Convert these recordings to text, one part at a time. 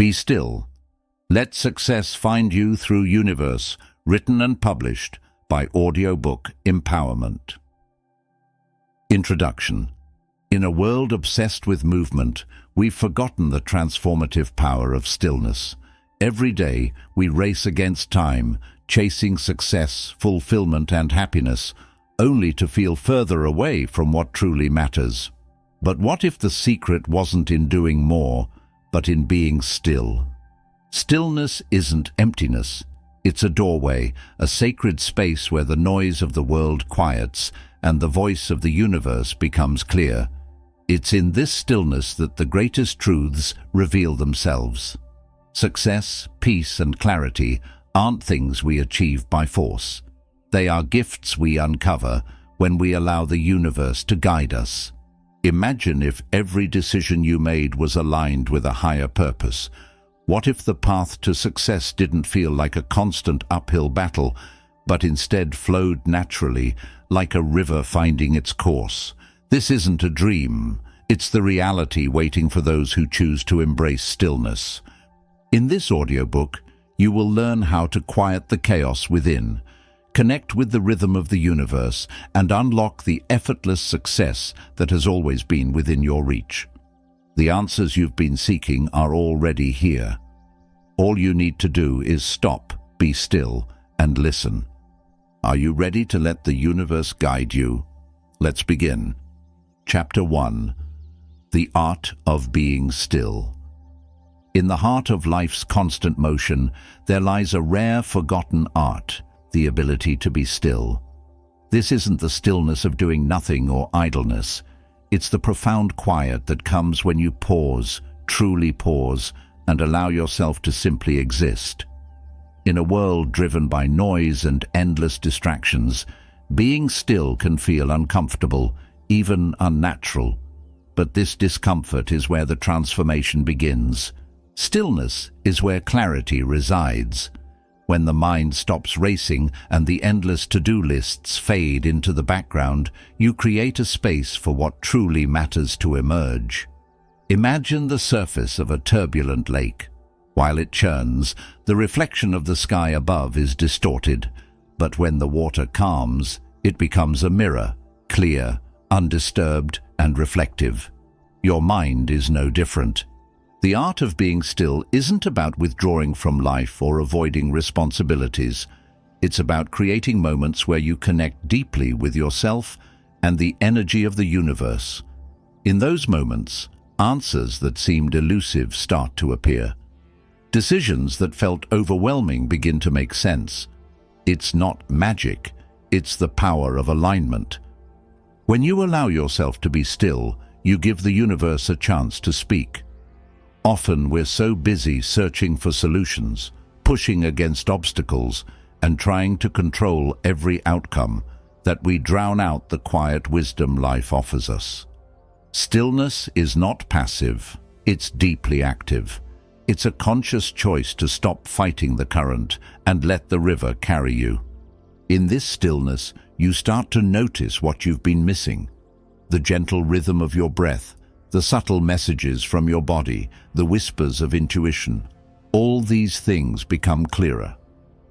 Be still. Let success find you through Universe, written and published by Audiobook Empowerment. Introduction. In a world obsessed with movement, we've forgotten the transformative power of stillness. Every day, we race against time, chasing success, fulfillment, and happiness, only to feel further away from what truly matters. But what if the secret wasn't in doing more, but in being still? Stillness isn't emptiness. It's a doorway, a sacred space where the noise of the world quiets and the voice of the universe becomes clear. It's in this stillness that the greatest truths reveal themselves. Success, peace, and clarity aren't things we achieve by force. They are gifts we uncover when we allow the universe to guide us. Imagine if every decision you made was aligned with a higher purpose. What if the path to success didn't feel like a constant uphill battle, but instead flowed naturally, like a river finding its course? This isn't a dream. It's the reality waiting for those who choose to embrace stillness. In this audiobook, you will learn how to quiet the chaos within, connect with the rhythm of the universe, and unlock the effortless success that has always been within your reach. The answers you've been seeking are already here. All you need to do is stop, be still, and listen. Are you ready to let the universe guide you? Let's begin. Chapter 1. The Art of Being Still. In the heart of life's constant motion, there lies a rare, forgotten art, the ability to be still. This isn't the stillness of doing nothing or idleness. It's the profound quiet that comes when you pause, truly pause, and allow yourself to simply exist. In a world driven by noise and endless distractions, being still can feel uncomfortable, even unnatural. But this discomfort is where the transformation begins. Stillness is where clarity resides. When the mind stops racing and the endless to-do lists fade into the background, you create a space for what truly matters to emerge. Imagine the surface of a turbulent lake. While it churns, the reflection of the sky above is distorted. But when the water calms, it becomes a mirror, clear, undisturbed, and reflective. Your mind is no different. The art of being still isn't about withdrawing from life or avoiding responsibilities. It's about creating moments where you connect deeply with yourself and the energy of the universe. In those moments, answers that seemed elusive start to appear. Decisions that felt overwhelming begin to make sense. It's not magic, it's the power of alignment. When you allow yourself to be still, you give the universe a chance to speak. Often we're so busy searching for solutions, pushing against obstacles, and trying to control every outcome that we drown out the quiet wisdom life offers us. Stillness is not passive, it's deeply active. It's a conscious choice to stop fighting the current and let the river carry you. In this stillness, you start to notice what you've been missing. The gentle rhythm of your breath, the subtle messages from your body, the whispers of intuition. All these things become clearer.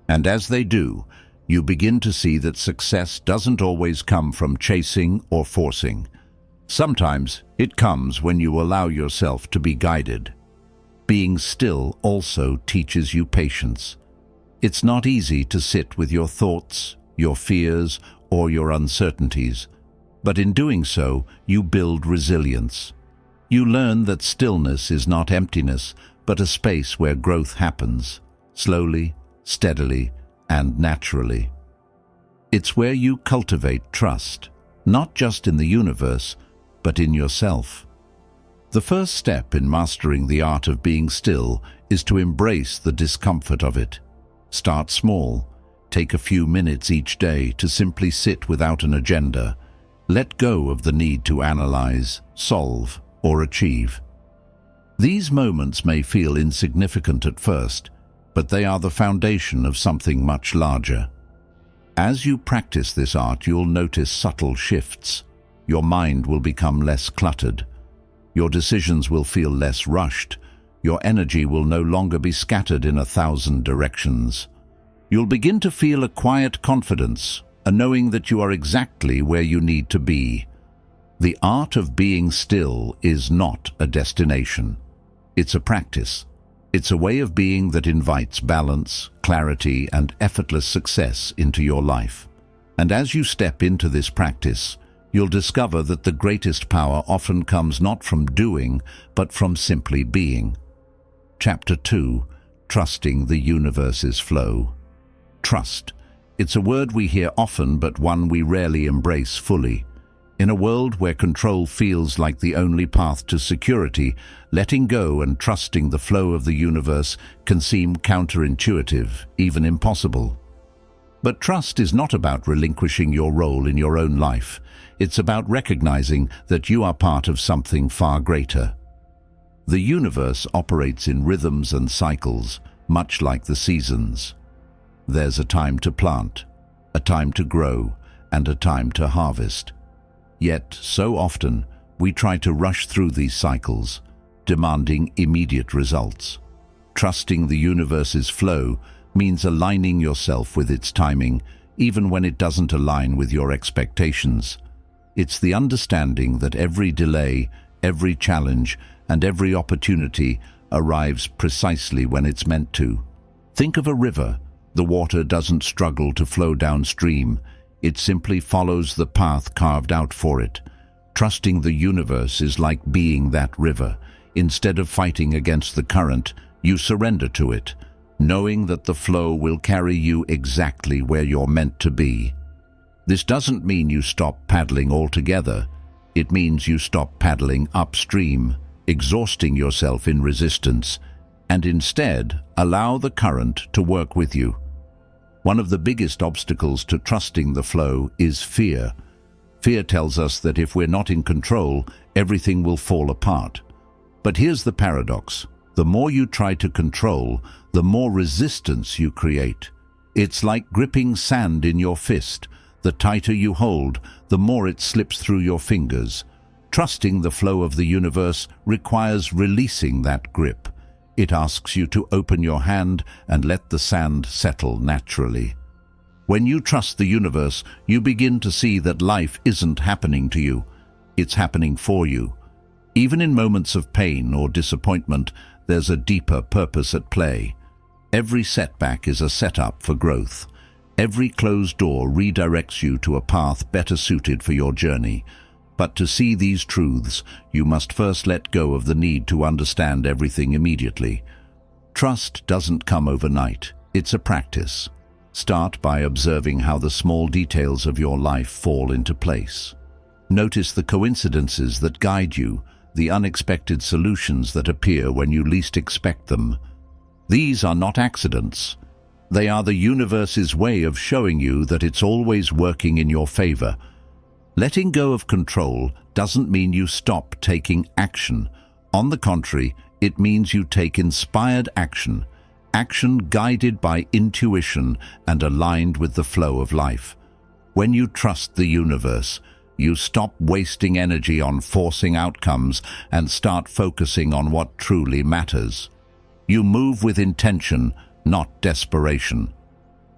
And as they do, you begin to see that success doesn't always come from chasing or forcing. Sometimes it comes when you allow yourself to be guided. Being still also teaches you patience. It's not easy to sit with your thoughts, your fears, or your uncertainties. But in doing so, you build resilience. You learn that stillness is not emptiness, but a space where growth happens, slowly, steadily, and naturally. It's where you cultivate trust, not just in the universe, but in yourself. The first step in mastering the art of being still is to embrace the discomfort of it. Start small. Take a few minutes each day to simply sit without an agenda. Let go of the need to analyze, solve, or achieve. These moments may feel insignificant at first, but they are the foundation of something much larger. As you practice this art, you'll notice subtle shifts. Your mind will become less cluttered. Your decisions will feel less rushed. your energy will no longer be scattered in 1,000 directions. You'll begin to feel a quiet confidence, a knowing that you are exactly where you need to be. The art of being still is not a destination. It's a practice. It's a way of being that invites balance, clarity, and effortless success into your life. And as you step into this practice, you'll discover that the greatest power often comes not from doing, but from simply being. Chapter 2. Trusting the universe's flow. Trust. It's a word we hear often, but one we rarely embrace fully. In a world where control feels like the only path to security, letting go and trusting the flow of the universe can seem counterintuitive, even impossible. But trust is not about relinquishing your role in your own life. It's about recognizing that you are part of something far greater. The universe operates in rhythms and cycles, much like the seasons. There's a time to plant, a time to grow, and a time to harvest. Yet, so often, we try to rush through these cycles, demanding immediate results. Trusting the universe's flow means aligning yourself with its timing, even when it doesn't align with your expectations. It's the understanding that every delay, every challenge, and every opportunity arrives precisely when it's meant to. Think of a river. The water doesn't struggle to flow downstream. It simply follows the path carved out for it. Trusting the universe is like being that river. Instead of fighting against the current, you surrender to it, knowing that the flow will carry you exactly where you're meant to be. This doesn't mean you stop paddling altogether. It means you stop paddling upstream, exhausting yourself in resistance, and instead allow the current to work with you. One of the biggest obstacles to trusting the flow is fear. Fear tells us that if we're not in control, everything will fall apart. But here's the paradox. The more you try to control, the more resistance you create. It's like gripping sand in your fist. The tighter you hold, the more it slips through your fingers. Trusting the flow of the universe requires releasing that grip. It asks you to open your hand and let the sand settle naturally. When you trust the universe, you begin to see that life isn't happening to you. It's happening for you. Even in moments of pain or disappointment, there's a deeper purpose at play. Every setback is a setup for growth. Every closed door redirects you to a path better suited for your journey. But to see these truths, you must first let go of the need to understand everything immediately. Trust doesn't come overnight. It's a practice. Start by observing how the small details of your life fall into place. Notice the coincidences that guide you, the unexpected solutions that appear when you least expect them. These are not accidents. They are the universe's way of showing you that it's always working in your favor. Letting go of control doesn't mean you stop taking action. On the contrary, it means you take inspired action, action guided by intuition and aligned with the flow of life. When you trust the universe, you stop wasting energy on forcing outcomes and start focusing on what truly matters. You move with intention, not desperation.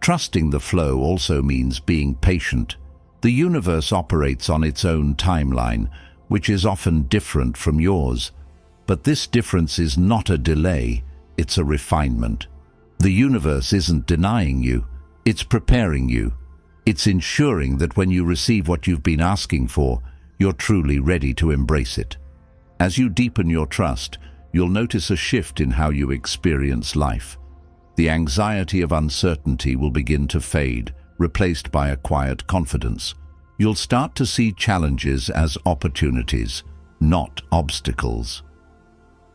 Trusting the flow also means being patient. The universe operates on its own timeline, which is often different from yours. But this difference is not a delay, it's a refinement. The universe isn't denying you, it's preparing you. It's ensuring that when you receive what you've been asking for, you're truly ready to embrace it. As you deepen your trust, you'll notice a shift in how you experience life. The anxiety of uncertainty will begin to fade, replaced by a quiet confidence. You'll start to see challenges as opportunities, not obstacles.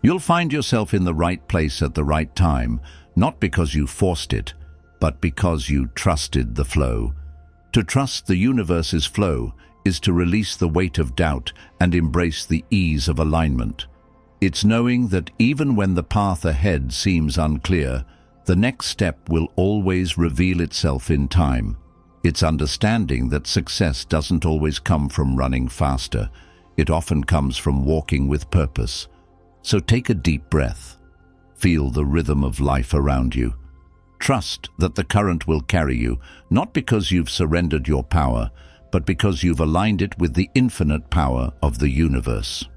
You'll find yourself in the right place at the right time, not because you forced it, but because you trusted the flow. To trust the universe's flow is to release the weight of doubt and embrace the ease of alignment. It's knowing that even when the path ahead seems unclear, the next step will always reveal itself in time. It's understanding that success doesn't always come from running faster. It often comes from walking with purpose. So take a deep breath. Feel the rhythm of life around you. Trust that the current will carry you, not because you've surrendered your power, but because you've aligned it with the infinite power of the universe.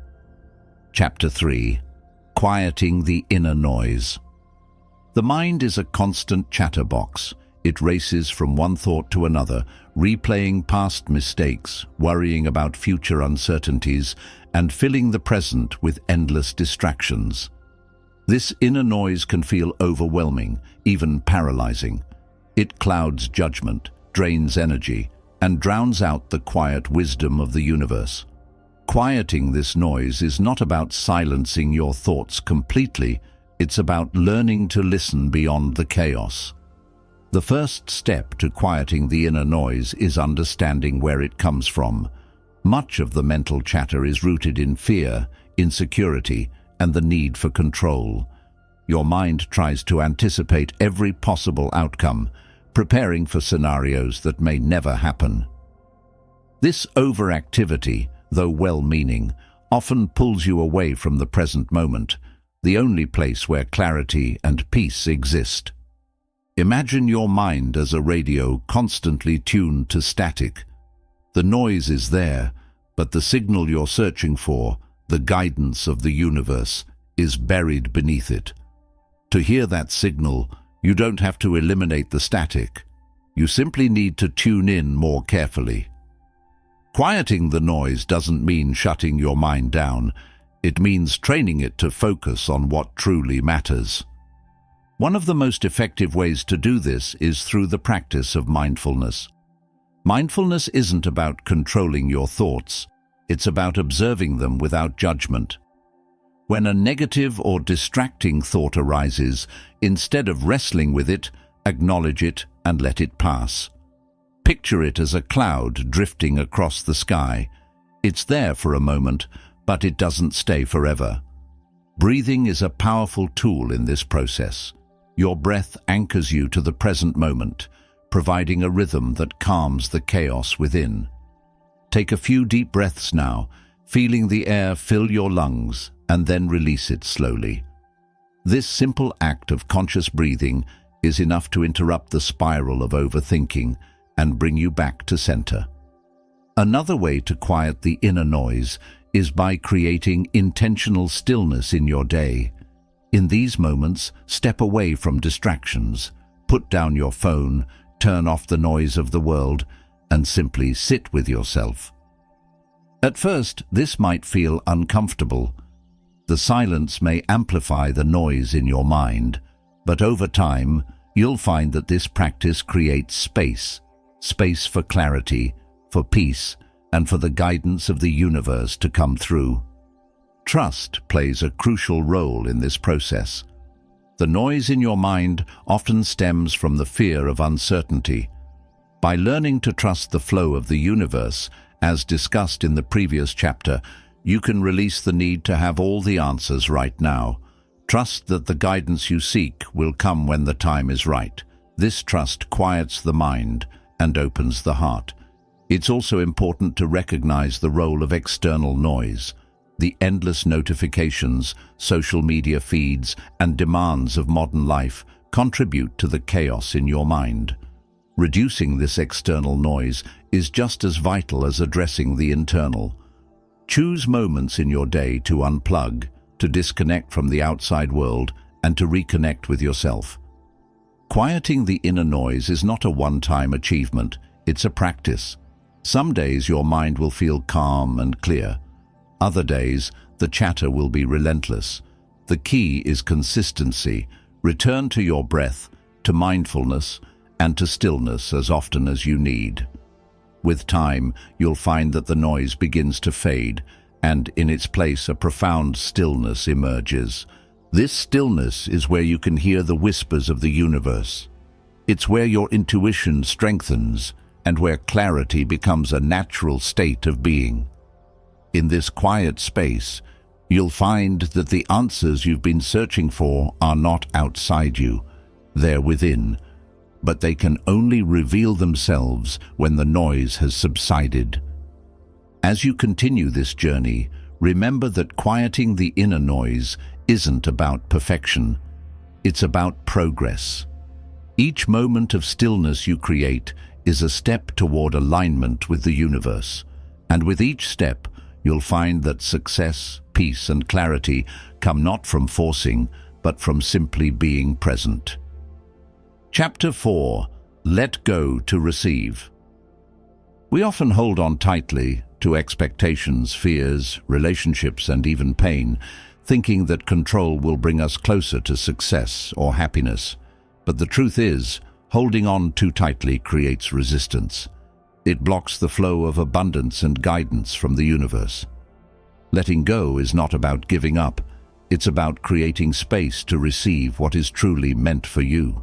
Chapter 3. Quieting the inner noise. The mind is a constant chatterbox. It races from one thought to another, replaying past mistakes, worrying about future uncertainties, and filling the present with endless distractions. This inner noise can feel overwhelming, even paralyzing. It clouds judgment, drains energy, and drowns out the quiet wisdom of the universe. Quieting this noise is not about silencing your thoughts completely, it's about learning to listen beyond the chaos. The first step to quieting the inner noise is understanding where it comes from. Much of the mental chatter is rooted in fear, insecurity, and the need for control. Your mind tries to anticipate every possible outcome, preparing for scenarios that may never happen. This overactivity, though well-meaning, often pulls you away from the present moment, the only place where clarity and peace exist. Imagine your mind as a radio constantly tuned to static. The noise is there, but the signal you're searching for, the guidance of the universe, is buried beneath it. To hear that signal, you don't have to eliminate the static. You simply need to tune in more carefully. Quieting the noise doesn't mean shutting your mind down. It means training it to focus on what truly matters. One of the most effective ways to do this is through the practice of mindfulness. Mindfulness isn't about controlling your thoughts. It's about observing them without judgment. When a negative or distracting thought arises, instead of wrestling with it, acknowledge it and let it pass. Picture it as a cloud drifting across the sky. It's there for a moment, but it doesn't stay forever. Breathing is a powerful tool in this process. Your breath anchors you to the present moment, providing a rhythm that calms the chaos within. Take a few deep breaths now, feeling the air fill your lungs, and then release it slowly. This simple act of conscious breathing is enough to interrupt the spiral of overthinking and bring you back to center. Another way to quiet the inner noise is by creating intentional stillness in your day. In these moments, step away from distractions, put down your phone, turn off the noise of the world, and simply sit with yourself. At first, this might feel uncomfortable. The silence may amplify the noise in your mind, but over time, you'll find that this practice creates space for clarity, for peace, and for the guidance of the universe to come through. Trust plays a crucial role in this process. The noise in your mind often stems from the fear of uncertainty. By learning to trust the flow of the universe, as discussed in the previous chapter, you can release the need to have all the answers right now. Trust that the guidance you seek will come when the time is right. This trust quiets the mind and opens the heart. It's also important to recognize the role of external noise. The endless notifications, social media feeds, and demands of modern life contribute to the chaos in your mind. Reducing this external noise is just as vital as addressing the internal. Choose moments in your day to unplug, to disconnect from the outside world, and to reconnect with yourself. Quieting the inner noise is not a one-time achievement, it's a practice. Some days your mind will feel calm and clear. Other days, the chatter will be relentless. The key is consistency. Return to your breath, to mindfulness, and to stillness as often as you need. With time, you'll find that the noise begins to fade, and in its place a profound stillness emerges. This stillness is where you can hear the whispers of the universe. It's where your intuition strengthens, and where clarity becomes a natural state of being. In this quiet space, you'll find that the answers you've been searching for are not outside you, they're within, but they can only reveal themselves when the noise has subsided. As you continue this journey, remember that quieting the inner noise isn't about perfection. It's about progress. Each moment of stillness you create is a step toward alignment with the universe. And with each step, you'll find that success, peace, and clarity come not from forcing, but from simply being present. Chapter 4. Let go to receive. We often hold on tightly to expectations, fears, relationships, and even pain, thinking that control will bring us closer to success or happiness. But the truth is, holding on too tightly creates resistance. It blocks the flow of abundance and guidance from the universe. Letting go is not about giving up. It's about creating space to receive what is truly meant for you.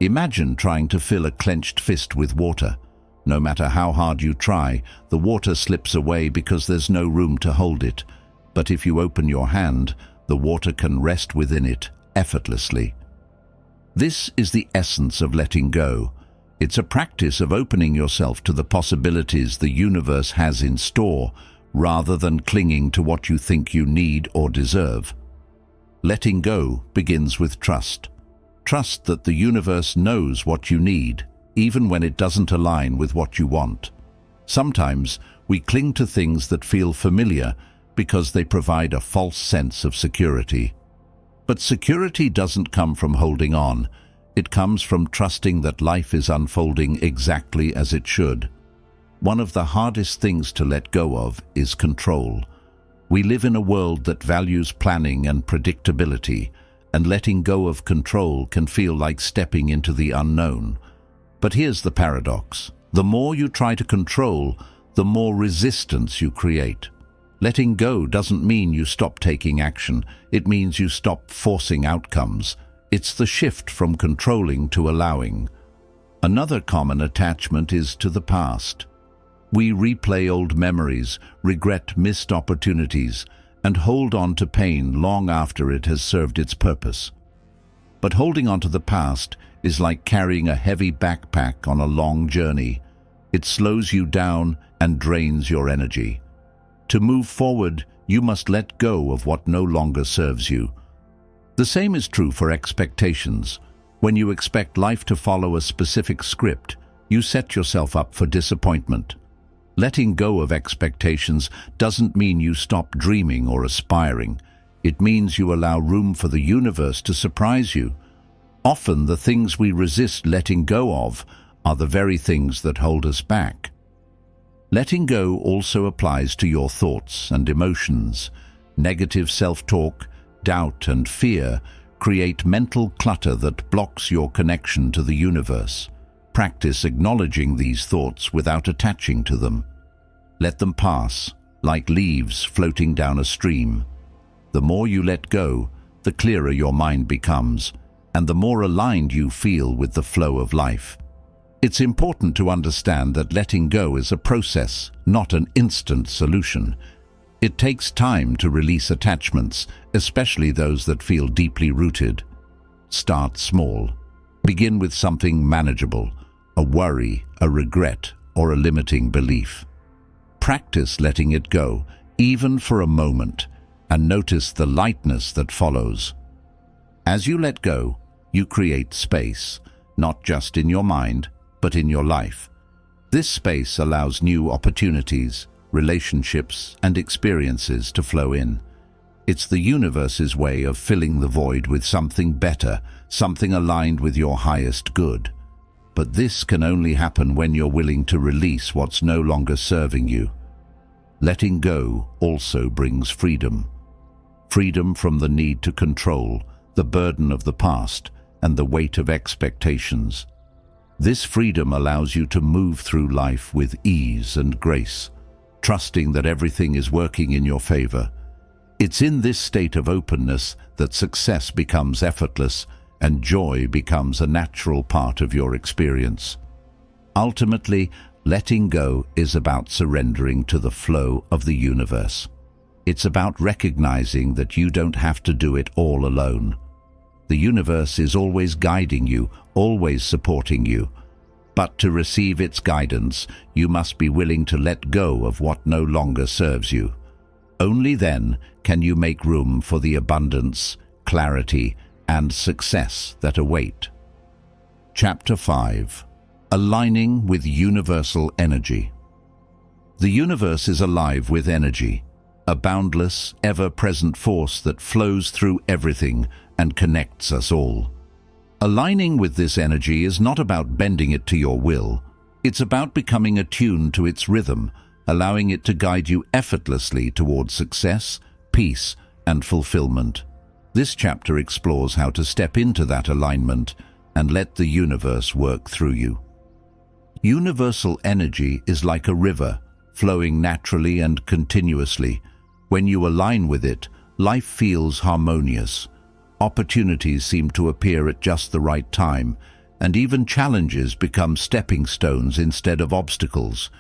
Imagine trying to fill a clenched fist with water. No matter how hard you try, the water slips away because there's no room to hold it. But if you open your hand, the water can rest within it effortlessly. This is the essence of letting go. It's a practice of opening yourself to the possibilities the universe has in store, rather than clinging to what you think you need or deserve. Letting go begins with trust. Trust that the universe knows what you need, even when it doesn't align with what you want. Sometimes we cling to things that feel familiar because they provide a false sense of security. But security doesn't come from holding on. It comes from trusting that life is unfolding exactly as it should. One of the hardest things to let go of is control. We live in a world that values planning and predictability, and letting go of control can feel like stepping into the unknown. But here's the paradox. The more you try to control, the more resistance you create. Letting go doesn't mean you stop taking action. It means you stop forcing outcomes. It's the shift from controlling to allowing. Another common attachment is to the past. We replay old memories, regret missed opportunities, and hold on to pain long after it has served its purpose. But holding on to the past is like carrying a heavy backpack on a long journey. It slows you down and drains your energy. To move forward, you must let go of what no longer serves you. The same is true for expectations. When you expect life to follow a specific script, you set yourself up for disappointment. Letting go of expectations doesn't mean you stop dreaming or aspiring. It means you allow room for the universe to surprise you. Often the things we resist letting go of are the very things that hold us back. Letting go also applies to your thoughts and emotions. Negative self-talk, doubt, and fear create mental clutter that blocks your connection to the universe. Practice acknowledging these thoughts without attaching to them. Let them pass, like leaves floating down a stream. The more you let go, the clearer your mind becomes, and the more aligned you feel with the flow of life. It's important to understand that letting go is a process, not an instant solution. It takes time to release attachments, especially those that feel deeply rooted. Start small. Begin with something manageable, a worry, a regret, or a limiting belief. Practice letting it go, even for a moment, and notice the lightness that follows. As you let go, you create space, not just in your mind, but in your life. This space allows new opportunities, relationships, and experiences to flow in. It's the universe's way of filling the void with something better, something aligned with your highest good. But this can only happen when you're willing to release what's no longer serving you. Letting go also brings freedom. Freedom from the need to control, the burden of the past, and the weight of expectations. This freedom allows you to move through life with ease and grace, trusting that everything is working in your favor. It's in this state of openness that success becomes effortless and joy becomes a natural part of your experience. Ultimately, letting go is about surrendering to the flow of the universe. It's about recognizing that you don't have to do it all alone. The universe is always guiding you, always supporting you. But to receive its guidance, you must be willing to let go of what no longer serves you. Only then can you make room for the abundance, clarity, and success that await. Chapter 5. Aligning with Universal Energy. The universe is alive with energy, a boundless, ever-present force that flows through everything and connects us all. Aligning with this energy is not about bending it to your will. It's about becoming attuned to its rhythm, allowing it to guide you effortlessly towards success, peace, and fulfillment. This chapter explores how to step into that alignment and let the universe work through you. Universal energy is like a river, flowing naturally and continuously. When you align with it, life feels harmonious. Opportunities seem to appear at just the right time, and even challenges become stepping stones instead of obstacles.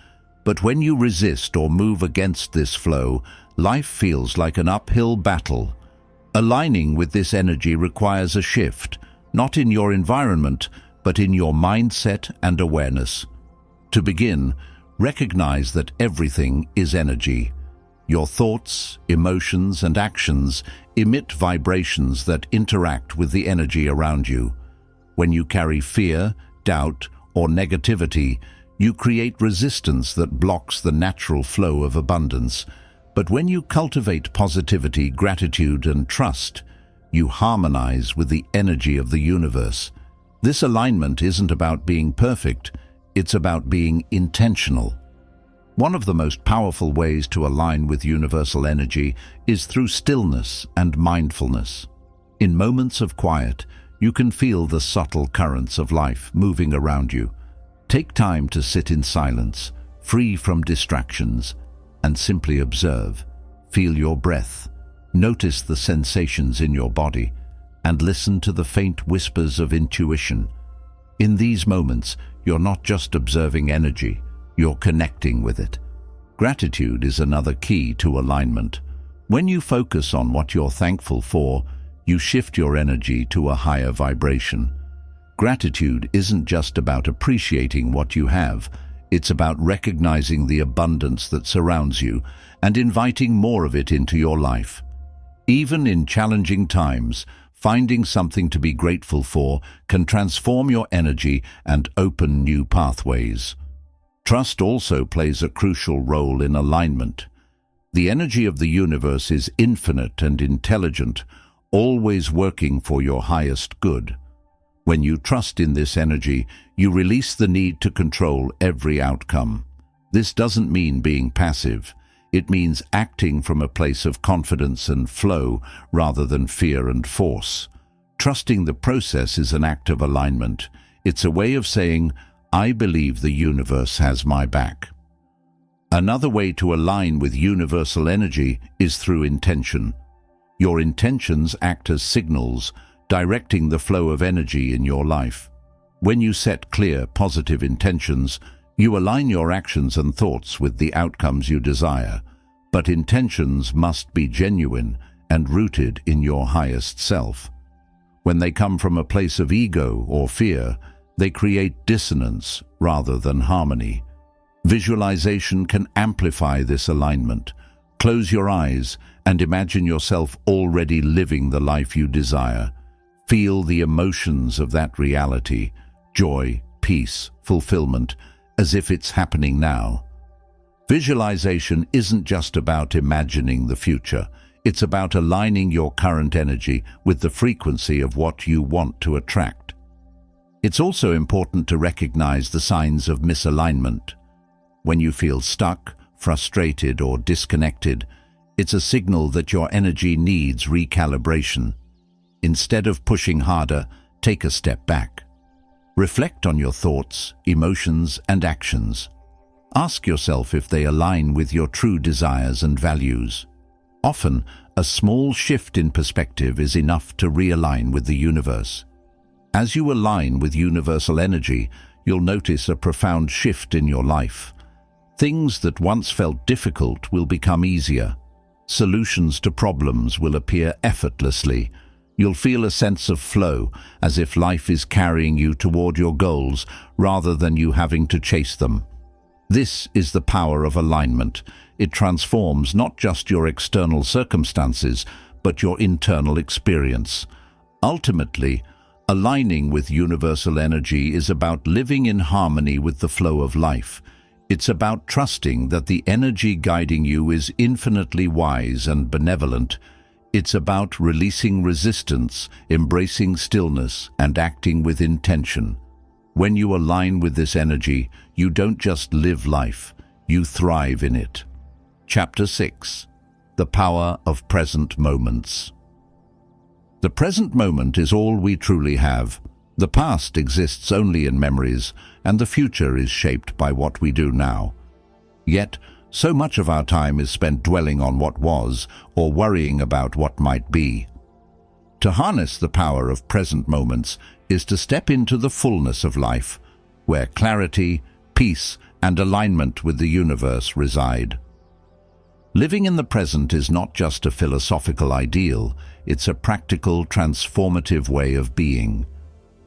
But when you resist or move against this flow, life feels like an uphill battle. Aligning with this energy requires a shift, not in your environment, but in your mindset and awareness. To begin, recognize that everything is energy. Your thoughts, emotions, and actions emit vibrations that interact with the energy around you. When you carry fear, doubt, or negativity, you create resistance that blocks the natural flow of abundance. But when you cultivate positivity, gratitude, and trust, you harmonize with the energy of the universe. This alignment isn't about being perfect, it's about being intentional. One of the most powerful ways to align with universal energy is through stillness and mindfulness. In moments of quiet, you can feel the subtle currents of life moving around you. Take time to sit in silence, free from distractions, and simply observe. Feel your breath, notice the sensations in your body, and listen to the faint whispers of intuition. In these moments, you're not just observing energy, you're connecting with it. Gratitude is another key to alignment. When you focus on what you're thankful for, you shift your energy to a higher vibration. Gratitude isn't just about appreciating what you have, it's about recognizing the abundance that surrounds you and inviting more of it into your life. Even in challenging times, finding something to be grateful for can transform your energy and open new pathways. Trust also plays a crucial role in alignment. The energy of the universe is infinite and intelligent, always working for your highest good. When you trust in this energy, you release the need to control every outcome. This doesn't mean being passive. It means acting from a place of confidence and flow rather than fear and force. Trusting the process is an act of alignment. It's a way of saying, I believe the universe has my back. Another way to align with universal energy is through intention. Your intentions act as signals, directing the flow of energy in your life. When you set clear, positive intentions, you align your actions and thoughts with the outcomes you desire. But intentions must be genuine and rooted in your highest self. When they come from a place of ego or fear, they create dissonance rather than harmony. Visualization can amplify this alignment. Close your eyes and imagine yourself already living the life you desire. Feel the emotions of that reality, joy, peace, fulfillment, as if it's happening now. Visualization isn't just about imagining the future. It's about aligning your current energy with the frequency of what you want to attract. It's also important to recognize the signs of misalignment. When you feel stuck, frustrated, or disconnected, it's a signal that your energy needs recalibration. Instead of pushing harder, take a step back. Reflect on your thoughts, emotions, and actions. Ask yourself if they align with your true desires and values. Often, a small shift in perspective is enough to realign with the universe. As you align with universal energy, you'll notice a profound shift in your life. Things that once felt difficult will become easier. Solutions to problems will appear effortlessly. You'll feel a sense of flow, as if life is carrying you toward your goals rather than you having to chase them. This is the power of alignment. It transforms not just your external circumstances, but your internal experience. Ultimately, aligning with universal energy is about living in harmony with the flow of life. It's about trusting that the energy guiding you is infinitely wise and benevolent. It's about releasing resistance, embracing stillness, and acting with intention. When you align with this energy, you don't just live life, you thrive in it. Chapter 6. The Power of Present Moments. The present moment is all we truly have. The past exists only in memories, and the future is shaped by what we do now. Yet, so much of our time is spent dwelling on what was or worrying about what might be. To harness the power of present moments is to step into the fullness of life, where clarity, peace, and alignment with the universe reside. Living in the present is not just a philosophical ideal, it's a practical, transformative way of being.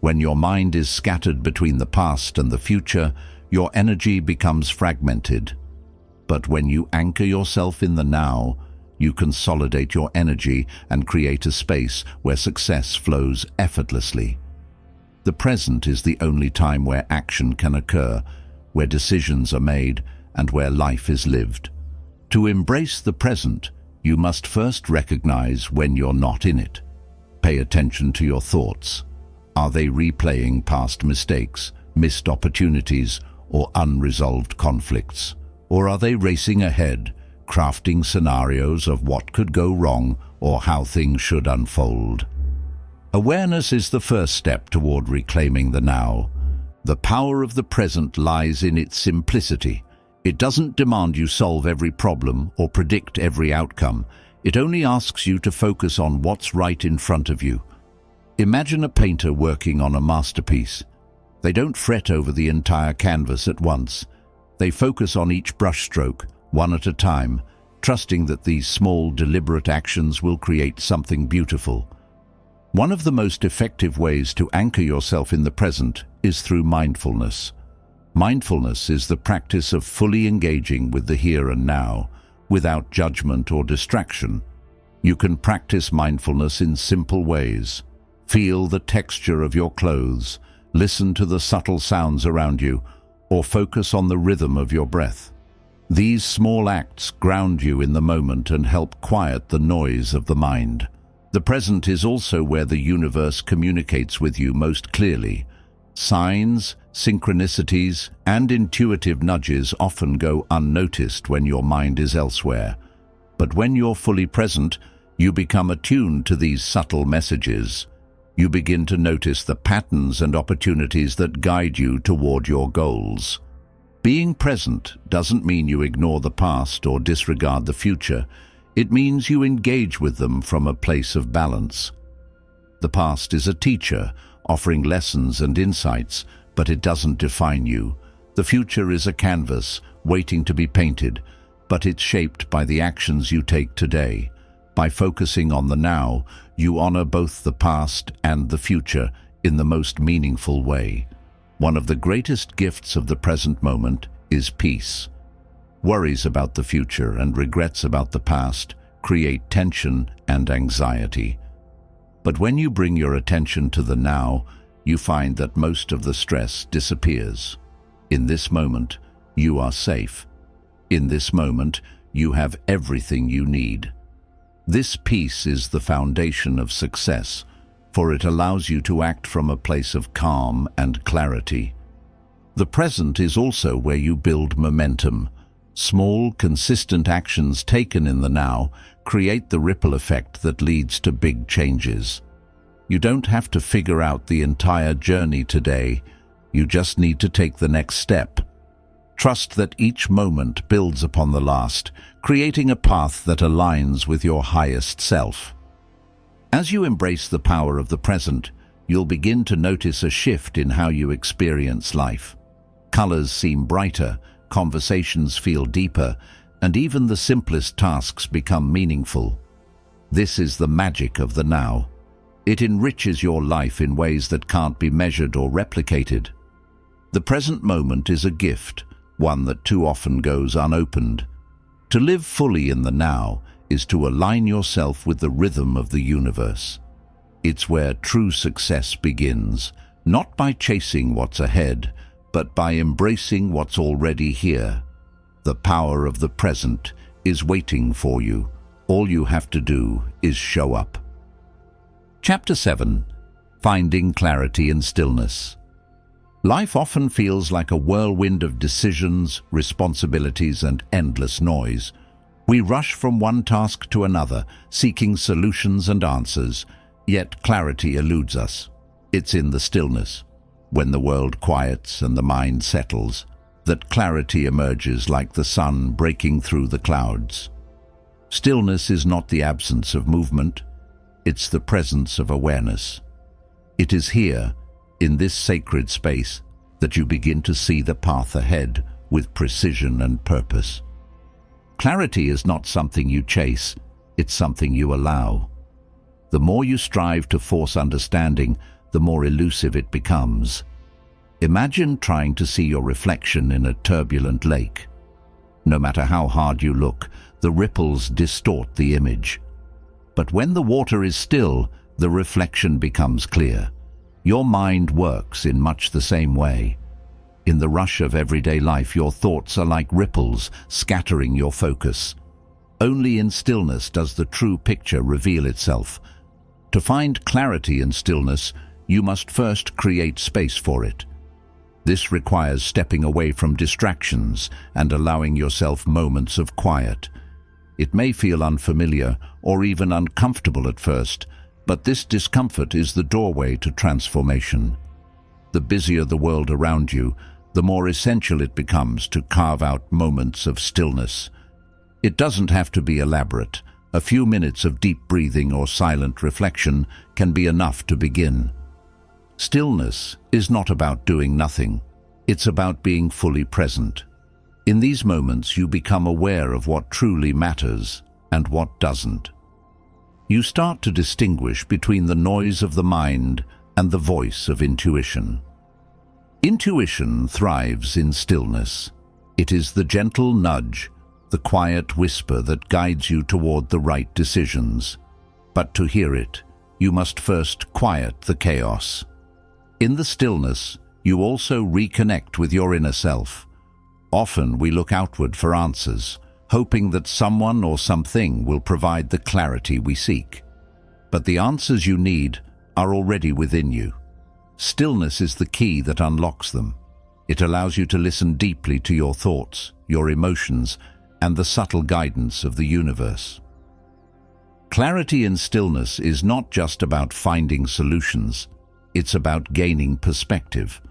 When your mind is scattered between the past and the future, your energy becomes fragmented. But when you anchor yourself in the now, you consolidate your energy and create a space where success flows effortlessly. The present is the only time where action can occur, where decisions are made, and where life is lived. To embrace the present, you must first recognize when you're not in it. Pay attention to your thoughts. Are they replaying past mistakes, missed opportunities, or unresolved conflicts? Or are they racing ahead, crafting scenarios of what could go wrong or how things should unfold? Awareness is the first step toward reclaiming the now. The power of the present lies in its simplicity. It doesn't demand you solve every problem or predict every outcome. It only asks you to focus on what's right in front of you. Imagine a painter working on a masterpiece. They don't fret over the entire canvas at once. They focus on each brushstroke, one at a time, trusting that these small, deliberate actions will create something beautiful. One of the most effective ways to anchor yourself in the present is through mindfulness. Mindfulness is the practice of fully engaging with the here and now, without judgment or distraction. You can practice mindfulness in simple ways. Feel the texture of your clothes, listen to the subtle sounds around you, or focus on the rhythm of your breath. These small acts ground you in the moment and help quiet the noise of the mind. The present is also where the universe communicates with you most clearly. Signs, synchronicities, and intuitive nudges often go unnoticed when your mind is elsewhere. But when you're fully present, you become attuned to these subtle messages. You begin to notice the patterns and opportunities that guide you toward your goals. Being present doesn't mean you ignore the past or disregard the future. It means you engage with them from a place of balance. The past is a teacher, offering lessons and insights, but it doesn't define you. The future is a canvas, waiting to be painted, but it's shaped by the actions you take today. By focusing on the now, you honor both the past and the future in the most meaningful way. One of the greatest gifts of the present moment is peace. Worries about the future and regrets about the past create tension and anxiety. But when you bring your attention to the now, you find that most of the stress disappears. In this moment, you are safe. In this moment, you have everything you need. This peace is the foundation of success, for it allows you to act from a place of calm and clarity. The present is also where you build momentum. Small, consistent actions taken in the now create the ripple effect that leads to big changes. You don't have to figure out the entire journey today. You just need to take the next step. Trust that each moment builds upon the last, creating a path that aligns with your highest self. As you embrace the power of the present, you'll begin to notice a shift in how you experience life. Colors seem brighter, conversations feel deeper, and even the simplest tasks become meaningful. This is the magic of the now. It enriches your life in ways that can't be measured or replicated. The present moment is a gift, one that too often goes unopened. To live fully in the now is to align yourself with the rhythm of the universe. It's where true success begins, not by chasing what's ahead, but by embracing what's already here. The power of the present is waiting for you. All you have to do is show up. Chapter 7. Finding Clarity in Stillness. Life often feels like a whirlwind of decisions, responsibilities, and endless noise. We rush from one task to another, seeking solutions and answers, yet clarity eludes us. It's in the stillness, when the world quiets and the mind settles, that clarity emerges like the sun breaking through the clouds. Stillness is not the absence of movement, it's the presence of awareness. It is here, in this sacred space, that you begin to see the path ahead with precision and purpose. Clarity is not something you chase, it's something you allow. The more you strive to force understanding, the more elusive it becomes. Imagine trying to see your reflection in a turbulent lake. No matter how hard you look, the ripples distort the image. But when the water is still, the reflection becomes clear. Your mind works in much the same way. In the rush of everyday life, your thoughts are like ripples, scattering your focus. Only in stillness does the true picture reveal itself. To find clarity in stillness, you must first create space for it. This requires stepping away from distractions and allowing yourself moments of quiet. It may feel unfamiliar or even uncomfortable at first, but this discomfort is the doorway to transformation. The busier the world around you, the more essential it becomes to carve out moments of stillness. It doesn't have to be elaborate. A few minutes of deep breathing or silent reflection can be enough to begin. Stillness is not about doing nothing. It's about being fully present. In these moments, you become aware of what truly matters and what doesn't. You start to distinguish between the noise of the mind and the voice of intuition. Intuition thrives in stillness. It is the gentle nudge, the quiet whisper that guides you toward the right decisions. But to hear it, you must first quiet the chaos. In the stillness, you also reconnect with your inner self. Often we look outward for answers, hoping that someone or something will provide the clarity we seek. But the answers you need are already within you. Stillness is the key that unlocks them. It allows you to listen deeply to your thoughts, your emotions, and the subtle guidance of the universe. Clarity in stillness is not just about finding solutions, it's about gaining perspective.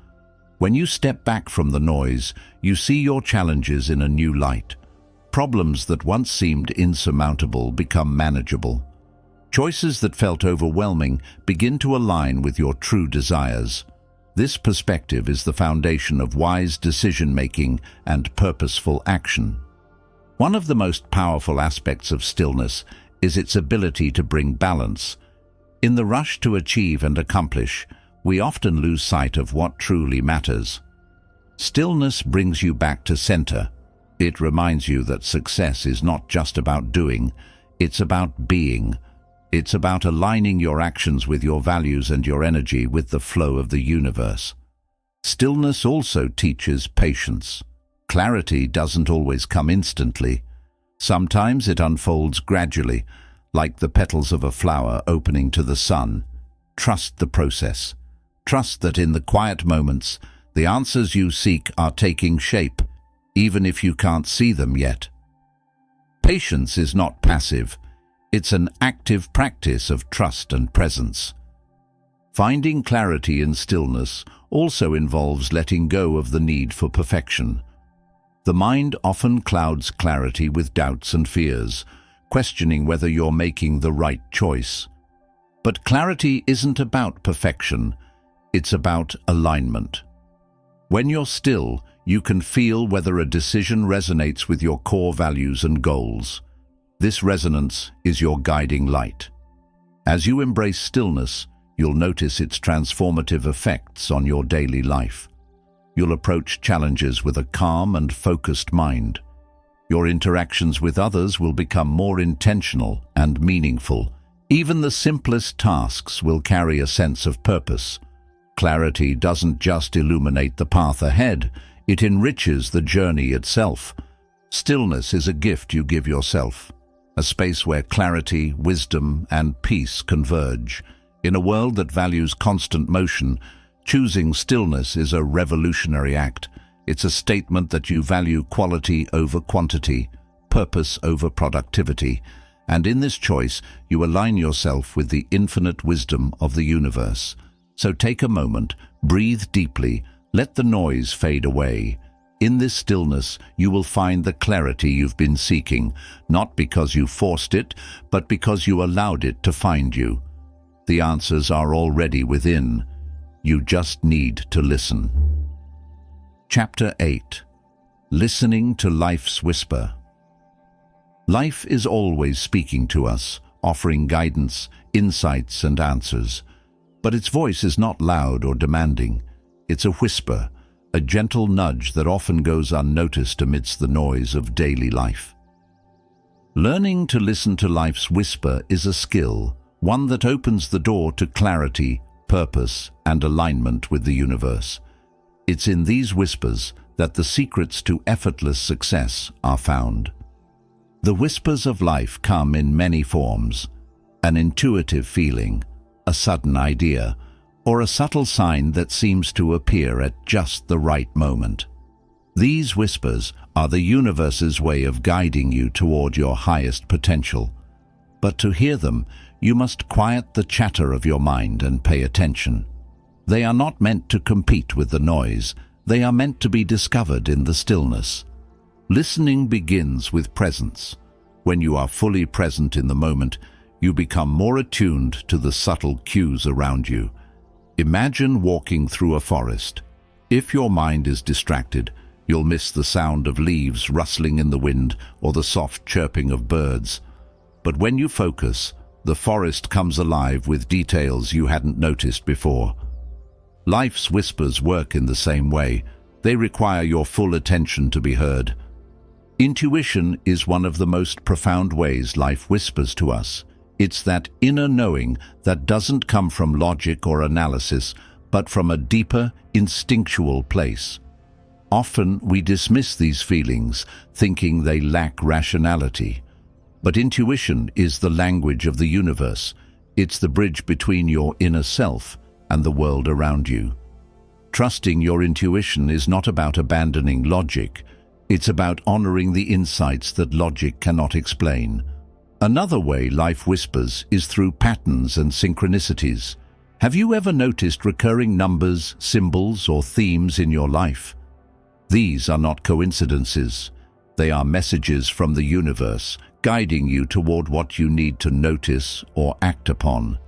When you step back from the noise, you see your challenges in a new light. Problems that once seemed insurmountable become manageable. Choices that felt overwhelming begin to align with your true desires. This perspective is the foundation of wise decision-making and purposeful action. One of the most powerful aspects of stillness is its ability to bring balance. In the rush to achieve and accomplish, we often lose sight of what truly matters. Stillness brings you back to center. It reminds you that success is not just about doing, it's about being. It's about aligning your actions with your values and your energy with the flow of the universe. Stillness also teaches patience. Clarity doesn't always come instantly. Sometimes it unfolds gradually, like the petals of a flower opening to the sun. Trust the process. Trust that in the quiet moments, the answers you seek are taking shape, even if you can't see them yet. Patience is not passive. It's an active practice of trust and presence. Finding clarity in stillness also involves letting go of the need for perfection. The mind often clouds clarity with doubts and fears, questioning whether you're making the right choice. But clarity isn't about perfection, it's about alignment. When you're still, you can feel whether a decision resonates with your core values and goals. This resonance is your guiding light. As you embrace stillness, you'll notice its transformative effects on your daily life. You'll approach challenges with a calm and focused mind. Your interactions with others will become more intentional and meaningful, Even the simplest tasks will carry a sense of purpose. Clarity doesn't just illuminate the path ahead, it enriches the journey itself. Stillness is a gift you give yourself, a space where clarity, wisdom, and peace converge. In a world that values constant motion, choosing stillness is a revolutionary act. It's a statement that you value quality over quantity, purpose over productivity, and in this choice you align yourself with the infinite wisdom of the universe. So take a moment, breathe deeply, let the noise fade away. In this stillness, you will find the clarity you've been seeking, not because you forced it, but because you allowed it to find you. The answers are already within. You just need to listen. Chapter 8. Listening to Life's Whisper. Life is always speaking to us, offering guidance, insights, and answers. But its voice is not loud or demanding. It's a whisper, a gentle nudge that often goes unnoticed amidst the noise of daily life. Learning to listen to life's whisper is a skill, one that opens the door to clarity, purpose, and alignment with the universe. It's in these whispers that the secrets to effortless success are found. The whispers of life come in many forms: an intuitive feeling, a sudden idea, or a subtle sign that seems to appear at just the right moment. These whispers are the universe's way of guiding you toward your highest potential. But to hear them, you must quiet the chatter of your mind and pay attention. They are not meant to compete with the noise. They are meant to be discovered in the stillness. Listening begins with presence. When you are fully present in the moment, you become more attuned to the subtle cues around you. Imagine walking through a forest. If your mind is distracted, you'll miss the sound of leaves rustling in the wind or the soft chirping of birds. But when you focus, the forest comes alive with details you hadn't noticed before. Life's whispers work in the same way. They require your full attention to be heard. Intuition is one of the most profound ways life whispers to us. It's that inner knowing that doesn't come from logic or analysis, but from a deeper, instinctual place. Often we dismiss these feelings, thinking they lack rationality. But intuition is the language of the universe. It's the bridge between your inner self and the world around you. Trusting your intuition is not about abandoning logic. It's about honoring the insights that logic cannot explain. Another way life whispers is through patterns and synchronicities. Have you ever noticed recurring numbers, symbols, or themes in your life? These are not coincidences. They are messages from the universe, guiding you toward what you need to notice or act upon.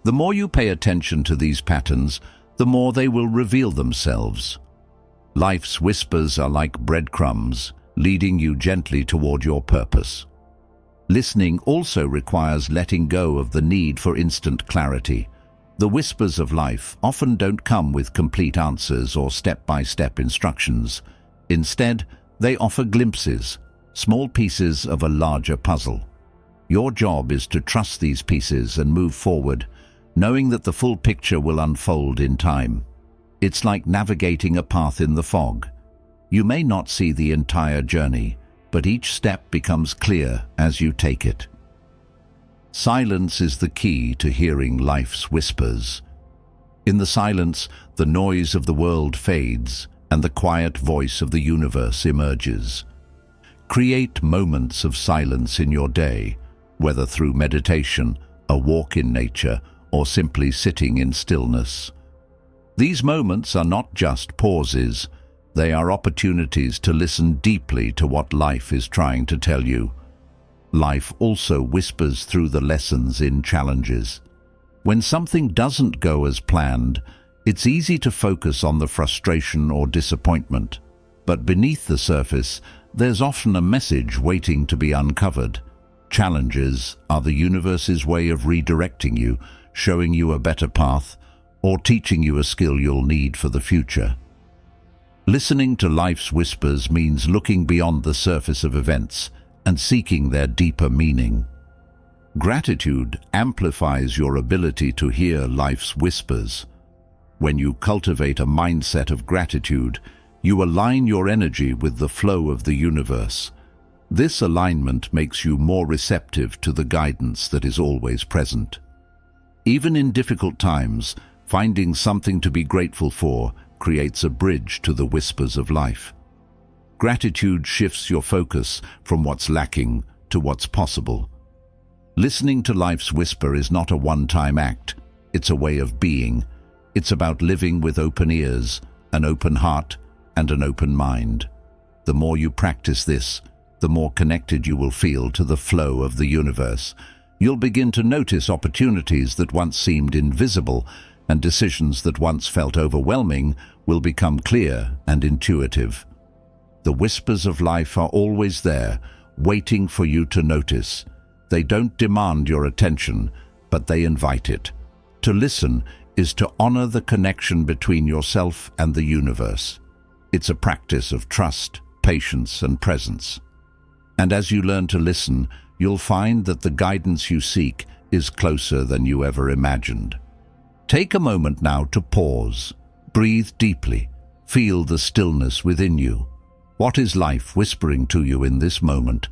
The more you pay attention to these patterns, the more they will reveal themselves. Life's whispers are like breadcrumbs, leading you gently toward your purpose. Listening also requires letting go of the need for instant clarity. The whispers of life often don't come with complete answers or step-by-step instructions. Instead, they offer glimpses, small pieces of a larger puzzle. Your job is to trust these pieces and move forward, knowing that the full picture will unfold in time. It's like navigating a path in the fog. You may not see the entire journey, but each step becomes clear as you take it. Silence is the key to hearing life's whispers. In the silence, the noise of the world fades, and the quiet voice of the universe emerges. Create moments of silence in your day, whether through meditation, a walk in nature, or simply sitting in stillness. These moments are not just pauses. They are opportunities to listen deeply to what life is trying to tell you. Life also whispers through the lessons in challenges. When something doesn't go as planned, it's easy to focus on the frustration or disappointment. But beneath the surface, there's often a message waiting to be uncovered. Challenges are the universe's way of redirecting you, showing you a better path, or teaching you a skill you'll need for the future. Listening to life's whispers means looking beyond the surface of events and seeking their deeper meaning. Gratitude amplifies your ability to hear life's whispers. When you cultivate a mindset of gratitude, you align your energy with the flow of the universe. This alignment makes you more receptive to the guidance that is always present. Even in difficult times, finding something to be grateful for creates a bridge to the whispers of life. Gratitude shifts your focus from what's lacking to what's possible. Listening to life's whisper is not a one-time act. It's a way of being. It's about living with open ears, an open heart, and an open mind. The more you practice this, the more connected you will feel to the flow of the universe. You'll begin to notice opportunities that once seemed invisible, and decisions that once felt overwhelming will become clear and intuitive. The whispers of life are always there, waiting for you to notice. They don't demand your attention, but they invite it. To listen is to honor the connection between yourself and the universe. It's a practice of trust, patience, and presence. And as you learn to listen, you'll find that the guidance you seek is closer than you ever imagined. Take a moment now to pause. Breathe deeply. Feel the stillness within you. What is life whispering to you in this moment?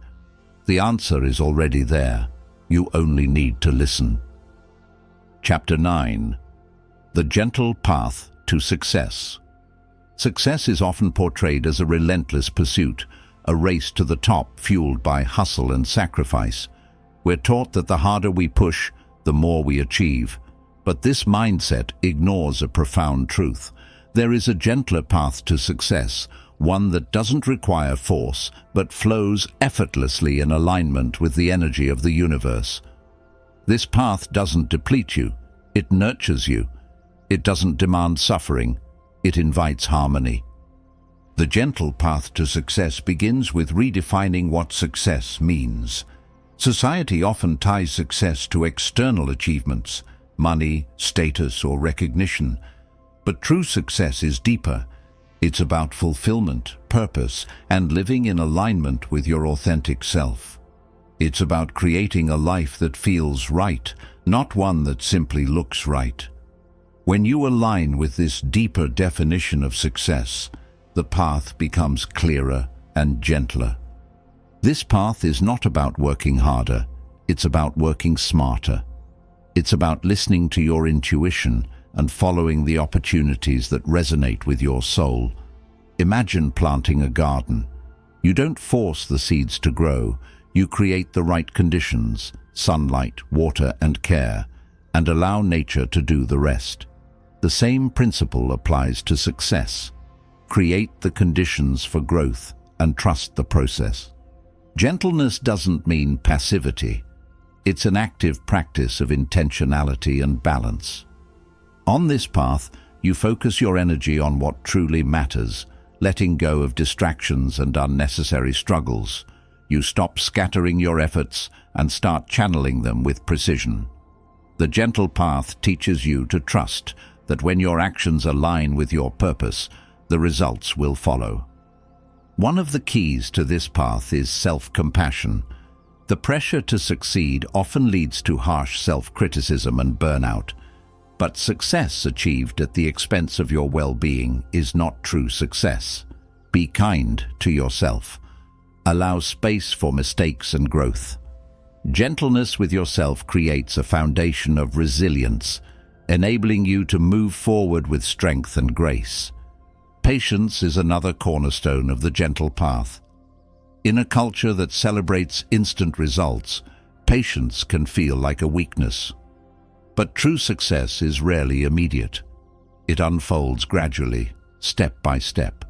The answer is already there. You only need to listen. Chapter 9. The Gentle Path to Success. Success is often portrayed as a relentless pursuit, a race to the top fueled by hustle and sacrifice. We're taught that the harder we push, the more we achieve. But this mindset ignores a profound truth. There is a gentler path to success, one that doesn't require force, but flows effortlessly in alignment with the energy of the universe. This path doesn't deplete you, it nurtures you. It doesn't demand suffering, it invites harmony. The gentle path to success begins with redefining what success means. Society often ties success to external achievements, money, status, or recognition. But true success is deeper. It's about fulfillment, purpose, and living in alignment with your authentic self. It's about creating a life that feels right, not one that simply looks right. When you align with this deeper definition of success, the path becomes clearer and gentler. This path is not about working harder, it's about working smarter. It's about listening to your intuition and following the opportunities that resonate with your soul. Imagine planting a garden. You don't force the seeds to grow, you create the right conditions, sunlight, water, and care, and allow nature to do the rest. The same principle applies to success. Create the conditions for growth and trust the process. Gentleness doesn't mean passivity. It's an active practice of intentionality and balance. On this path, you focus your energy on what truly matters, letting go of distractions and unnecessary struggles. You stop scattering your efforts and start channeling them with precision. The gentle path teaches you to trust that when your actions align with your purpose, the results will follow. One of the keys to this path is self-compassion. The pressure to succeed often leads to harsh self-criticism and burnout. But success achieved at the expense of your well-being is not true success. Be kind to yourself. Allow space for mistakes and growth. Gentleness with yourself creates a foundation of resilience, enabling you to move forward with strength and grace. Patience is another cornerstone of the gentle path. In a culture that celebrates instant results, patience can feel like a weakness. But true success is rarely immediate. It unfolds gradually, step by step.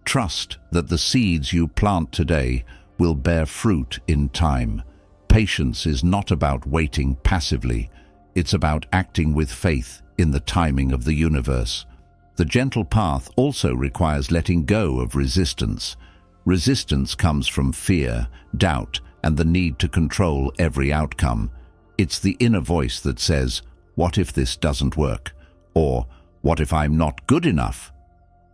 Trust that the seeds you plant today will bear fruit in time. Patience is not about waiting passively. It's about acting with faith in the timing of the universe. The gentle path also requires letting go of resistance. Resistance comes from fear, doubt, and the need to control every outcome. It's the inner voice that says, "What if this doesn't work?" Or, "What if I'm not good enough?"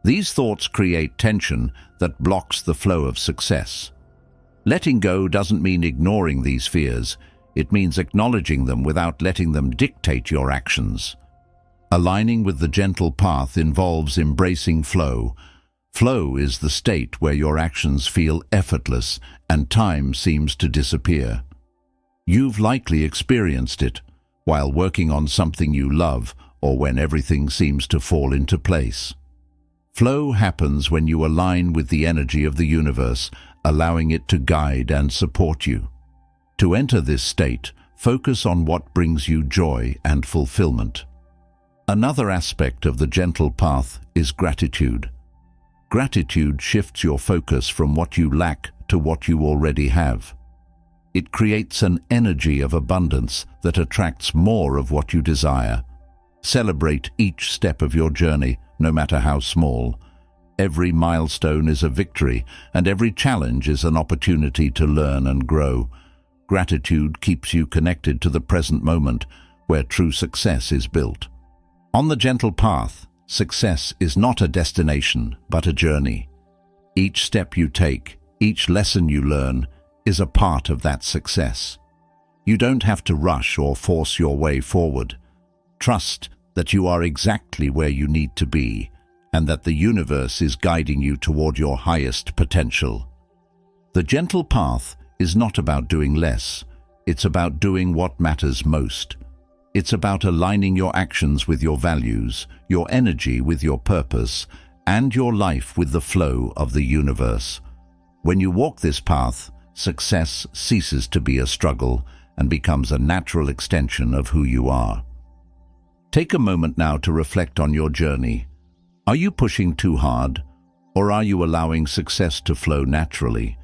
These thoughts create tension that blocks the flow of success. Letting go doesn't mean ignoring these fears. It means acknowledging them without letting them dictate your actions. Aligning with the gentle path involves embracing flow. Flow is the state where your actions feel effortless and time seems to disappear. You've likely experienced it while working on something you love or when everything seems to fall into place. Flow happens when you align with the energy of the universe, allowing it to guide and support you. To enter this state, focus on what brings you joy and fulfillment. Another aspect of the gentle path is gratitude. Gratitude shifts your focus from what you lack to what you already have. It creates an energy of abundance that attracts more of what you desire. Celebrate each step of your journey, no matter how small. Every milestone is a victory, and every challenge is an opportunity to learn and grow. Gratitude keeps you connected to the present moment, where true success is built. On the gentle path, success is not a destination, but a journey. Each step you take, each lesson you learn, is a part of that success. You don't have to rush or force your way forward. Trust that you are exactly where you need to be, and that the universe is guiding you toward your highest potential. The gentle path is not about doing less. It's about doing what matters most. It's about aligning your actions with your values, your energy with your purpose, and your life with the flow of the universe. When you walk this path, success ceases to be a struggle and becomes a natural extension of who you are. Take a moment now to reflect on your journey. Are you pushing too hard, or are you allowing success to flow naturally?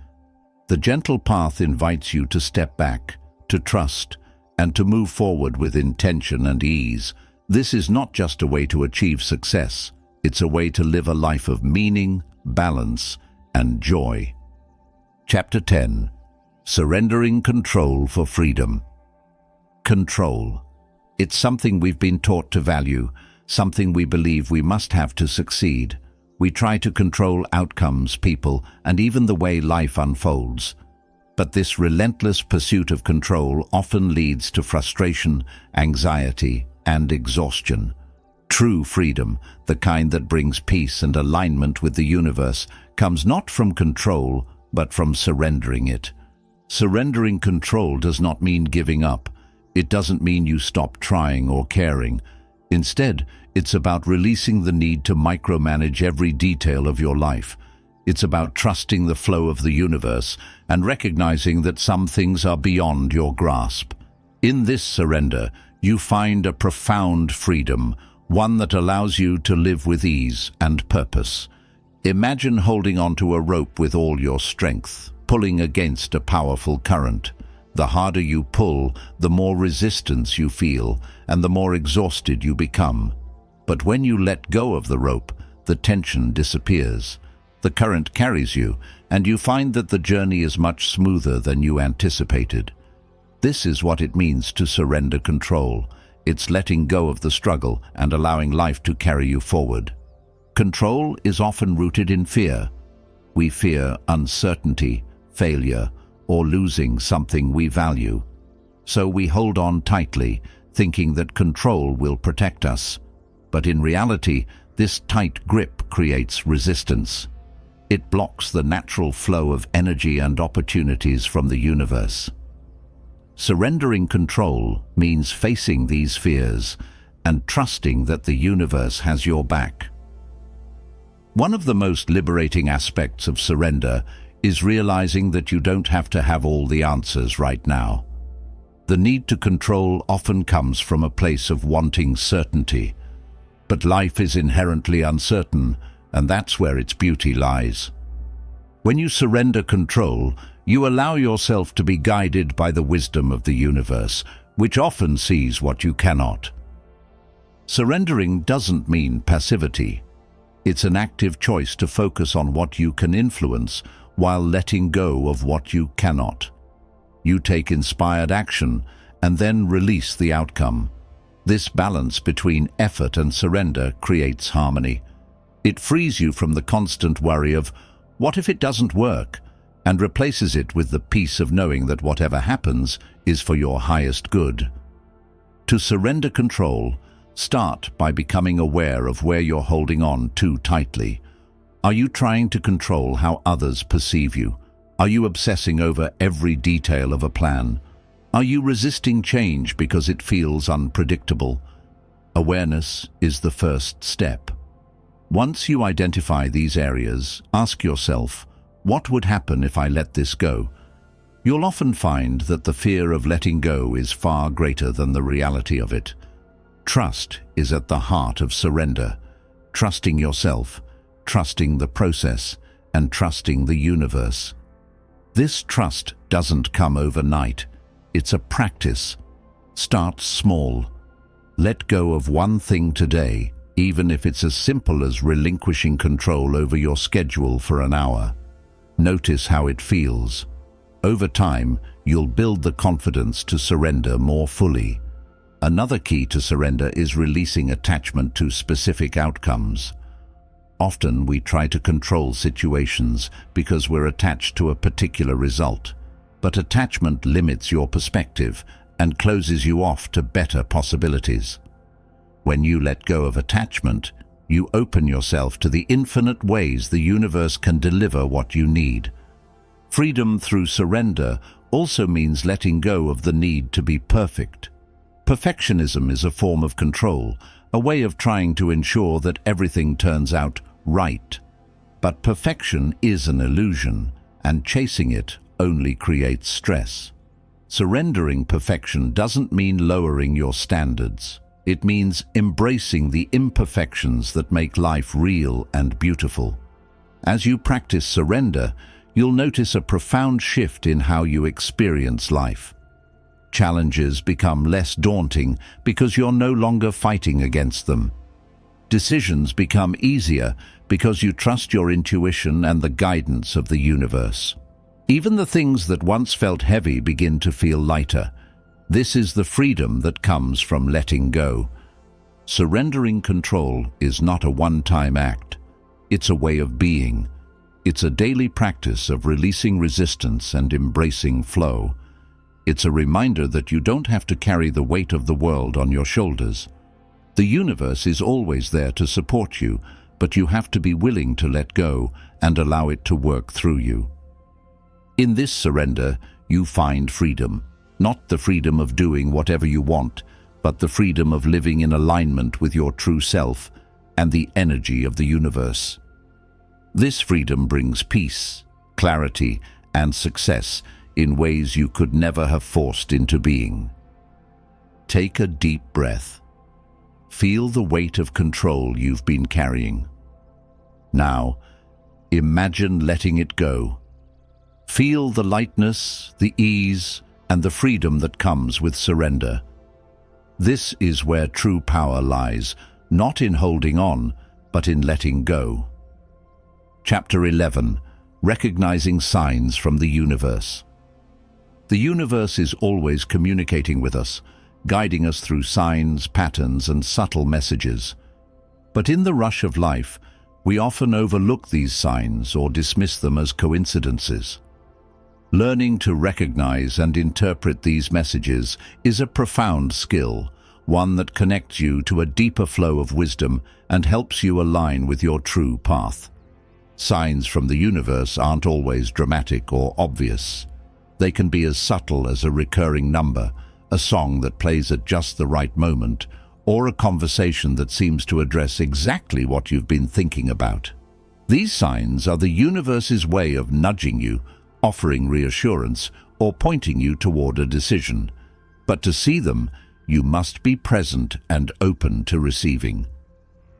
The gentle path invites you to step back, to trust, and to move forward with intention and ease. This is not just a way to achieve success, it's a way to live a life of meaning, balance, and joy. Chapter 10. Surrendering control for freedom. Control. It's something we've been taught to value, something we believe we must have to succeed. We try to control outcomes, people, and even the way life unfolds. But this relentless pursuit of control often leads to frustration, anxiety, and exhaustion. True freedom, the kind that brings peace and alignment with the universe, comes not from control, but from surrendering it. Surrendering control does not mean giving up. It doesn't mean you stop trying or caring. Instead, it's about releasing the need to micromanage every detail of your life. It's about trusting the flow of the universe and recognizing that some things are beyond your grasp. In this surrender, you find a profound freedom, one that allows you to live with ease and purpose. Imagine holding onto a rope with all your strength, pulling against a powerful current. The harder you pull, the more resistance you feel, and the more exhausted you become. But when you let go of the rope, the tension disappears. The current carries you, and you find that the journey is much smoother than you anticipated. This is what it means to surrender control. It's letting go of the struggle and allowing life to carry you forward. Control is often rooted in fear. We fear uncertainty, failure, or losing something we value. So we hold on tightly, thinking that control will protect us. But in reality, this tight grip creates resistance. It blocks the natural flow of energy and opportunities from the universe. Surrendering control means facing these fears and trusting that the universe has your back. One of the most liberating aspects of surrender is realizing that you don't have to have all the answers right now. The need to control often comes from a place of wanting certainty. But life is inherently uncertain, and that's where its beauty lies. When you surrender control, you allow yourself to be guided by the wisdom of the universe, which often sees what you cannot. Surrendering doesn't mean passivity. It's an active choice to focus on what you can influence while letting go of what you cannot. You take inspired action and then release the outcome. This balance between effort and surrender creates harmony. It frees you from the constant worry of, what if it doesn't work? and replaces it with the peace of knowing that whatever happens is for your highest good. To surrender control, start by becoming aware of where you're holding on too tightly. Are you trying to control how others perceive you? Are you obsessing over every detail of a plan? Are you resisting change because it feels unpredictable? Awareness is the first step. Once you identify these areas, ask yourself, what would happen if I let this go? You'll often find that the fear of letting go is far greater than the reality of it. Trust is at the heart of surrender. Trusting yourself, trusting the process, and trusting the universe. This trust doesn't come overnight. It's a practice. Start small. Let go of one thing today, even if it's as simple as relinquishing control over your schedule for an hour. Notice how it feels. Over time, you'll build the confidence to surrender more fully. Another key to surrender is releasing attachment to specific outcomes. Often we try to control situations because we're attached to a particular result, but attachment limits your perspective and closes you off to better possibilities. When you let go of attachment, you open yourself to the infinite ways the universe can deliver what you need. Freedom through surrender also means letting go of the need to be perfect. Perfectionism is a form of control, a way of trying to ensure that everything turns out right. But perfection is an illusion, and chasing it only creates stress. Surrendering perfection doesn't mean lowering your standards. It means embracing the imperfections that make life real and beautiful. As you practice surrender, you'll notice a profound shift in how you experience life. Challenges become less daunting because you're no longer fighting against them. Decisions become easier because you trust your intuition and the guidance of the universe. Even the things that once felt heavy begin to feel lighter. This is the freedom that comes from letting go. Surrendering control is not a one-time act. It's a way of being. It's a daily practice of releasing resistance and embracing flow. It's a reminder that you don't have to carry the weight of the world on your shoulders. The universe is always there to support you, but you have to be willing to let go and allow it to work through you. In this surrender, you find freedom. Not the freedom of doing whatever you want, but the freedom of living in alignment with your true self and the energy of the universe. This freedom brings peace, clarity, and success in ways you could never have forced into being. Take a deep breath. Feel the weight of control you've been carrying. Now, imagine letting it go. Feel the lightness, the ease, and the freedom that comes with surrender. This is where true power lies, not in holding on, but in letting go. Chapter 11. Recognizing Signs from the Universe. The universe is always communicating with us, guiding us through signs, patterns, and subtle messages. But in the rush of life, we often overlook these signs or dismiss them as coincidences. Learning to recognize and interpret these messages is a profound skill, one that connects you to a deeper flow of wisdom and helps you align with your true path. Signs from the universe aren't always dramatic or obvious. They can be as subtle as a recurring number, a song that plays at just the right moment, or a conversation that seems to address exactly what you've been thinking about. These signs are the universe's way of nudging you, offering reassurance, or pointing you toward a decision. But to see them, you must be present and open to receiving.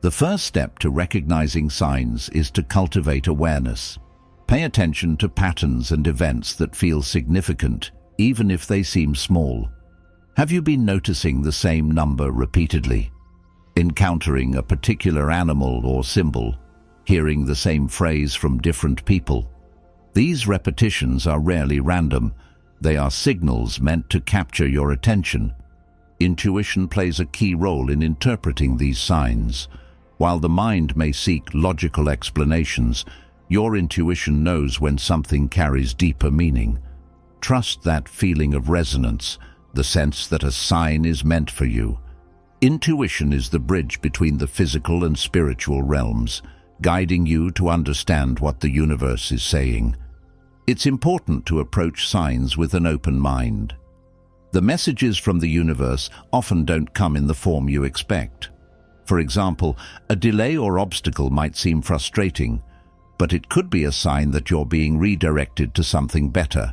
The first step to recognizing signs is to cultivate awareness. Pay attention to patterns and events that feel significant, even if they seem small. Have you been noticing the same number repeatedly? Encountering a particular animal or symbol? Hearing the same phrase from different people? These repetitions are rarely random. They are signals meant to capture your attention. Intuition plays a key role in interpreting these signs. While the mind may seek logical explanations, Your intuition knows when something carries deeper meaning. Trust that feeling of resonance, the sense that a sign is meant for you. Intuition is the bridge between the physical and spiritual realms, guiding you to understand what the universe is saying. It's important to approach signs with an open mind. The messages from the universe often don't come in the form you expect. For example, a delay or obstacle might seem frustrating, but it could be a sign that you're being redirected to something better.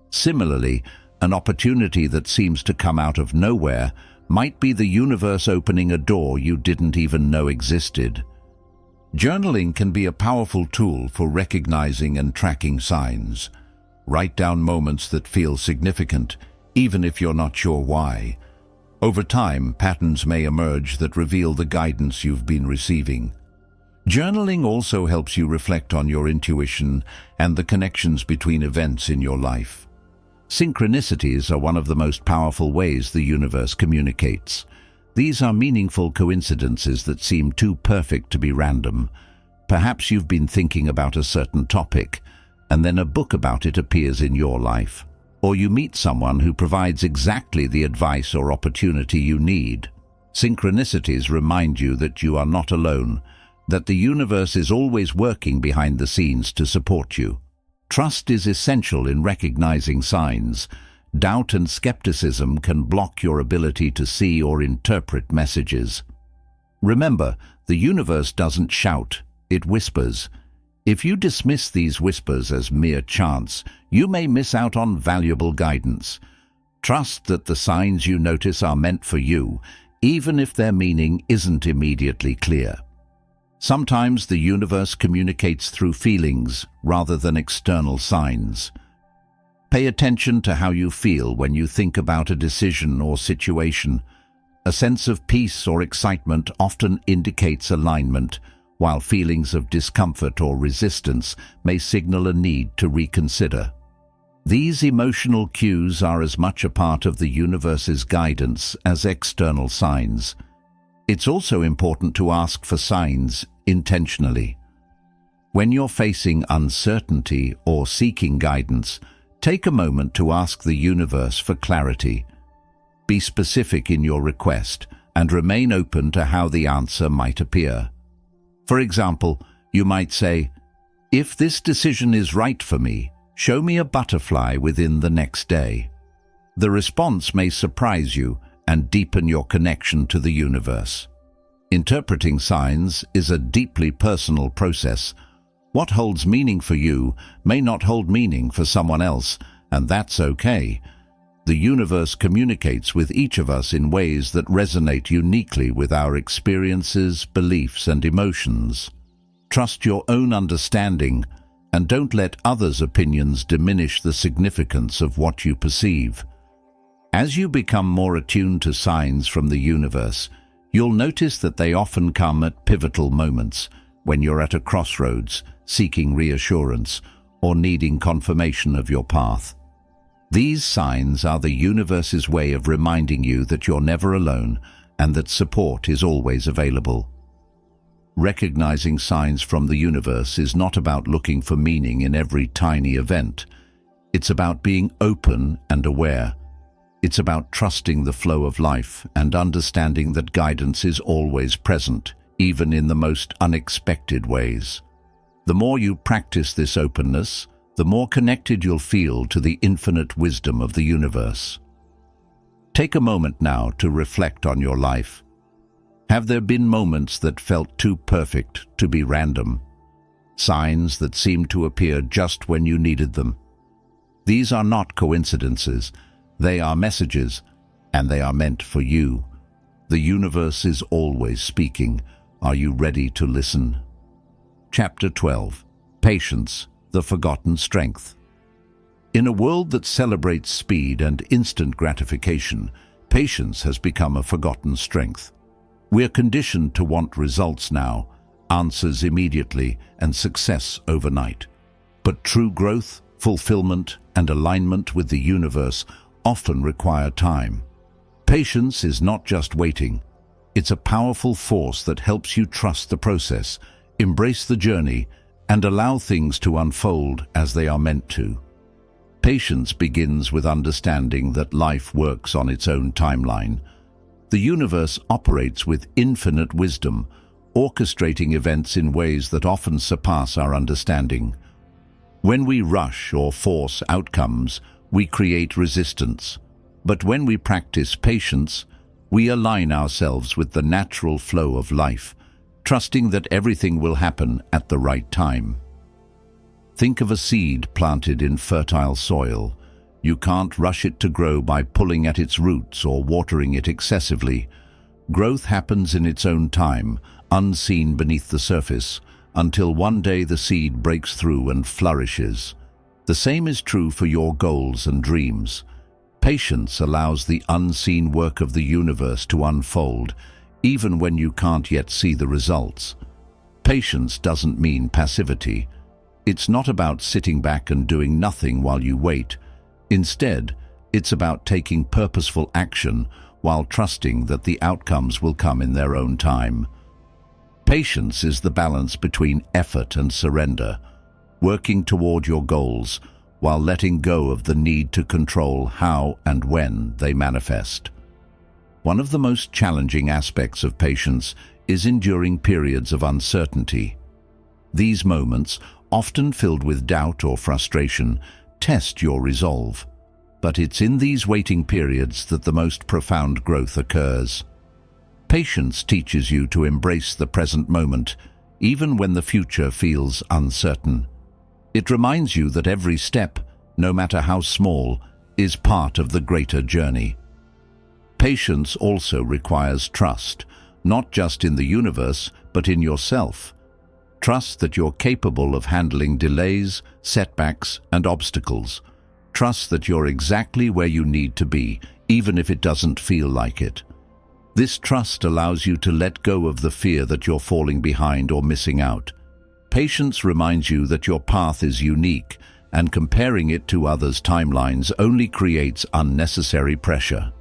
Similarly, an opportunity that seems to come out of nowhere might be the universe opening a door you didn't even know existed. Journaling can be a powerful tool for recognizing and tracking signs. Write down moments that feel significant, even if you're not sure why. Over time, patterns may emerge that reveal the guidance you've been receiving. Journaling also helps you reflect on your intuition and the connections between events in your life. Synchronicities are one of the most powerful ways the universe communicates. These are meaningful coincidences that seem too perfect to be random. Perhaps you've been thinking about a certain topic, and then a book about it appears in your life. Or you meet someone who provides exactly the advice or opportunity you need. Synchronicities remind you that you are not alone, that the universe is always working behind the scenes to support you. Trust is essential in recognizing signs. Doubt and skepticism can block your ability to see or interpret messages. Remember, the universe doesn't shout, it whispers. If you dismiss these whispers as mere chance, you may miss out on valuable guidance. Trust that the signs you notice are meant for you, even if their meaning isn't immediately clear. Sometimes the universe communicates through feelings rather than external signs. Pay attention to how you feel when you think about a decision or situation. A sense of peace or excitement often indicates alignment, while feelings of discomfort or resistance may signal a need to reconsider. These emotional cues are as much a part of the universe's guidance as external signs. It's also important to ask for signs intentionally. When you're facing uncertainty or seeking guidance, take a moment to ask the universe for clarity. Be specific in your request and remain open to how the answer might appear. For example, you might say, "If this decision is right for me, show me a butterfly within the next day." The response may surprise you and deepen your connection to the universe. Interpreting signs is a deeply personal process. What holds meaning for you may not hold meaning for someone else, and that's okay. The universe communicates with each of us in ways that resonate uniquely with our experiences, beliefs, and emotions. Trust your own understanding, and don't let others' opinions diminish the significance of what you perceive. As you become more attuned to signs from the universe, you'll notice that they often come at pivotal moments, when you're at a crossroads, seeking reassurance, or needing confirmation of your path. These signs are the universe's way of reminding you that you're never alone and that support is always available. Recognizing signs from the universe is not about looking for meaning in every tiny event. It's about being open and aware. It's about trusting the flow of life and understanding that guidance is always present, even in the most unexpected ways. The more you practice this openness, the more connected you'll feel to the infinite wisdom of the universe. Take a moment now to reflect on your life. Have there been moments that felt too perfect to be random? Signs that seemed to appear just when you needed them? These are not coincidences. They are messages, and they are meant for you. The universe is always speaking. Are you ready to listen? Chapter 12. Patience, the Forgotten Strength. In a world that celebrates speed and instant gratification, patience has become a forgotten strength. We're conditioned to want results now, answers immediately, and success overnight. But true growth, fulfillment, and alignment with the universe often require time. Patience is not just waiting. It's a powerful force that helps you trust the process, embrace the journey, and allow things to unfold as they are meant to. Patience begins with understanding that life works on its own timeline. The universe operates with infinite wisdom, orchestrating events in ways that often surpass our understanding. When we rush or force outcomes, we create resistance. But when we practice patience, we align ourselves with the natural flow of life, trusting that everything will happen at the right time. Think of a seed planted in fertile soil. You can't rush it to grow by pulling at its roots or watering it excessively. Growth happens in its own time, unseen beneath the surface, until one day the seed breaks through and flourishes. The same is true for your goals and dreams. Patience allows the unseen work of the universe to unfold, even when you can't yet see the results. Patience doesn't mean passivity. It's not about sitting back and doing nothing while you wait. Instead, it's about taking purposeful action while trusting that the outcomes will come in their own time. Patience is the balance between effort and surrender, working toward your goals while letting go of the need to control how and when they manifest. One of the most challenging aspects of patience is enduring periods of uncertainty. These moments, often filled with doubt or frustration, test your resolve. But it's in these waiting periods that the most profound growth occurs. Patience teaches you to embrace the present moment, even when the future feels uncertain. It reminds you that every step, no matter how small, is part of the greater journey. Patience also requires trust, not just in the universe, but in yourself. Trust that you're capable of handling delays, setbacks, and obstacles. Trust that you're exactly where you need to be, even if it doesn't feel like it. This trust allows you to let go of the fear that you're falling behind or missing out. Patience reminds you that your path is unique, and comparing it to others' timelines only creates unnecessary pressure.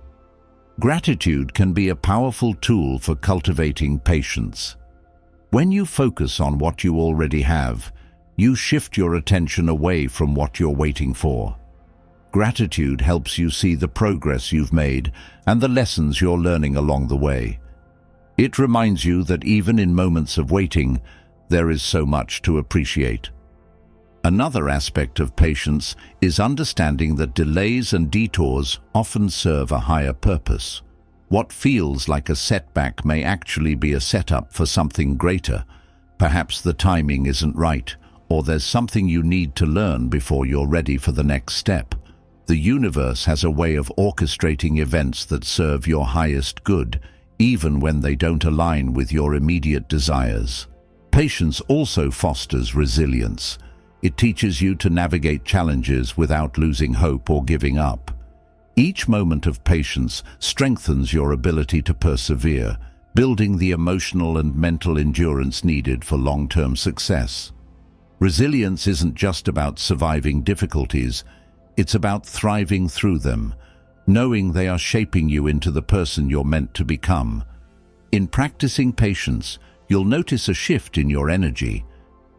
Gratitude can be a powerful tool for cultivating patience. When you focus on what you already have, you shift your attention away from what you're waiting for. Gratitude helps you see the progress you've made and the lessons you're learning along the way. It reminds you that even in moments of waiting, there is so much to appreciate. Another aspect of patience is understanding that delays and detours often serve a higher purpose. What feels like a setback may actually be a setup for something greater. Perhaps the timing isn't right, or there's something you need to learn before you're ready for the next step. The universe has a way of orchestrating events that serve your highest good, even when they don't align with your immediate desires. Patience also fosters resilience. It teaches you to navigate challenges without losing hope or giving up. Each moment of patience strengthens your ability to persevere, building the emotional and mental endurance needed for long-term success. Resilience isn't just about surviving difficulties, it's about thriving through them, knowing they are shaping you into the person you're meant to become. In practicing patience, you'll notice a shift in your energy.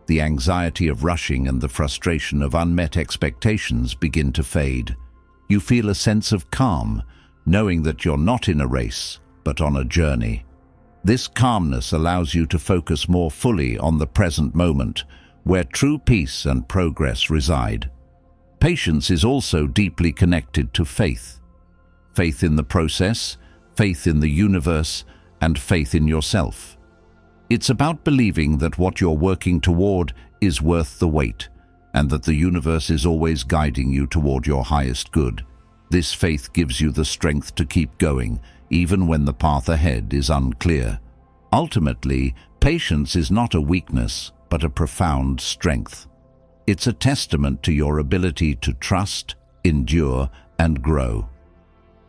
The anxiety of rushing and the frustration of unmet expectations begin to fade. You feel a sense of calm, knowing that you're not in a race, but on a journey. This calmness allows you to focus more fully on the present moment, where true peace and progress reside. Patience is also deeply connected to faith. Faith in the process, faith in the universe, and faith in yourself. It's about believing that what you're working toward is worth the wait, and that the universe is always guiding you toward your highest good. This faith gives you the strength to keep going, even when the path ahead is unclear. Ultimately, patience is not a weakness, but a profound strength. It's a testament to your ability to trust, endure, and grow.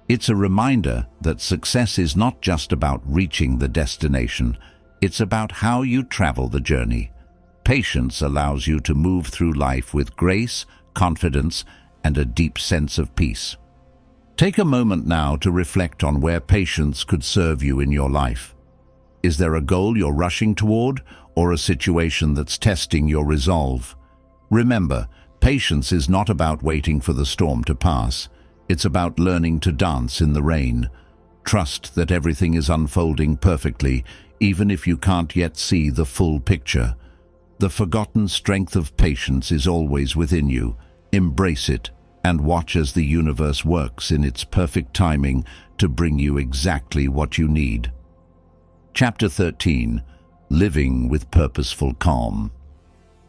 It's a reminder that success is not just about reaching the destination, it's about how you travel the journey. Patience allows you to move through life with grace, confidence, and a deep sense of peace. Take a moment now to reflect on where patience could serve you in your life. Is there a goal you're rushing toward, or a situation that's testing your resolve. Remember, patience is not about waiting for the storm to pass. It's about learning to dance in the rain. Trust that everything is unfolding perfectly, even if you can't yet see the full picture. The forgotten strength of patience is always within you. Embrace it and watch as the universe works in its perfect timing to bring you exactly what you need. Chapter 13. Living with Purposeful Calm.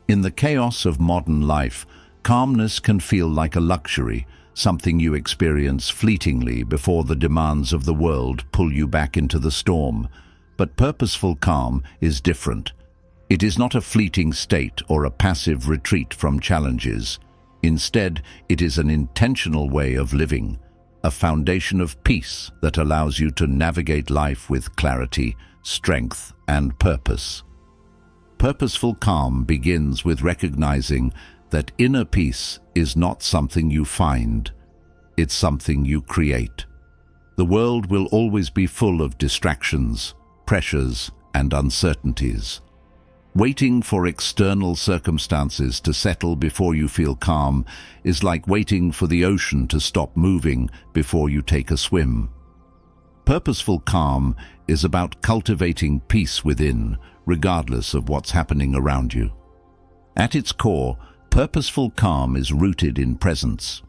In the chaos of modern life, calmness can feel like a luxury, something you experience fleetingly before the demands of the world pull you back into the storm. But purposeful calm is different. It is not a fleeting state or a passive retreat from challenges. Instead, it is an intentional way of living, a foundation of peace that allows you to navigate life with clarity, strength, and purpose. Purposeful calm begins with recognizing that inner peace is not something you find, it's something you create. The world will always be full of distractions, pressures, and uncertainties. Waiting for external circumstances to settle before you feel calm is like waiting for the ocean to stop moving before you take a swim. Purposeful calm is about cultivating peace within, regardless of what's happening around you. At its core, purposeful calm is rooted in presence.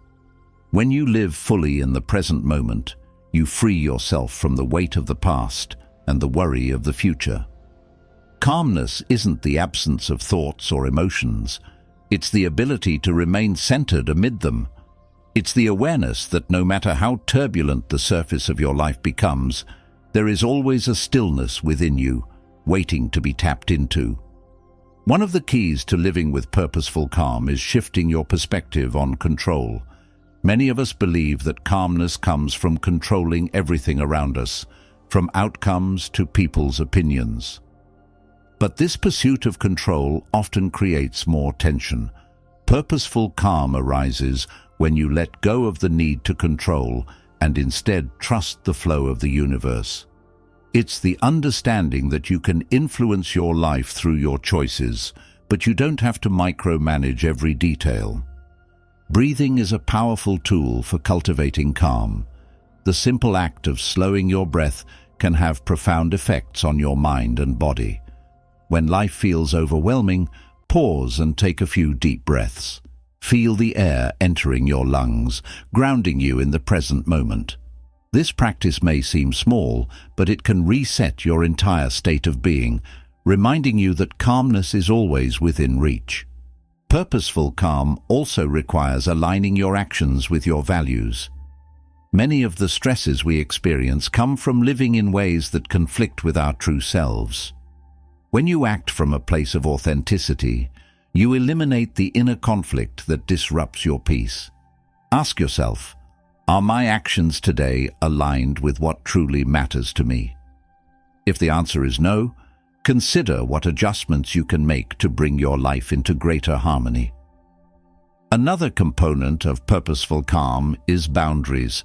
When you live fully in the present moment, you free yourself from the weight of the past and the worry of the future. Calmness isn't the absence of thoughts or emotions. It's the ability to remain centered amid them. It's the awareness that no matter how turbulent the surface of your life becomes, there is always a stillness within you, waiting to be tapped into. One of the keys to living with purposeful calm is shifting your perspective on control. Many of us believe that calmness comes from controlling everything around us, from outcomes to people's opinions. But this pursuit of control often creates more tension. Purposeful calm arises when you let go of the need to control and instead trust the flow of the universe. It's the understanding that you can influence your life through your choices, but you don't have to micromanage every detail. Breathing is a powerful tool for cultivating calm. The simple act of slowing your breath can have profound effects on your mind and body. When life feels overwhelming, pause and take a few deep breaths. Feel the air entering your lungs, grounding you in the present moment. This practice may seem small, but it can reset your entire state of being, reminding you that calmness is always within reach. Purposeful calm also requires aligning your actions with your values. Many of the stresses we experience come from living in ways that conflict with our true selves. When you act from a place of authenticity, you eliminate the inner conflict that disrupts your peace. Ask yourself, are my actions today aligned with what truly matters to me? If the answer is no, consider what adjustments you can make to bring your life into greater harmony. Another component of purposeful calm is boundaries.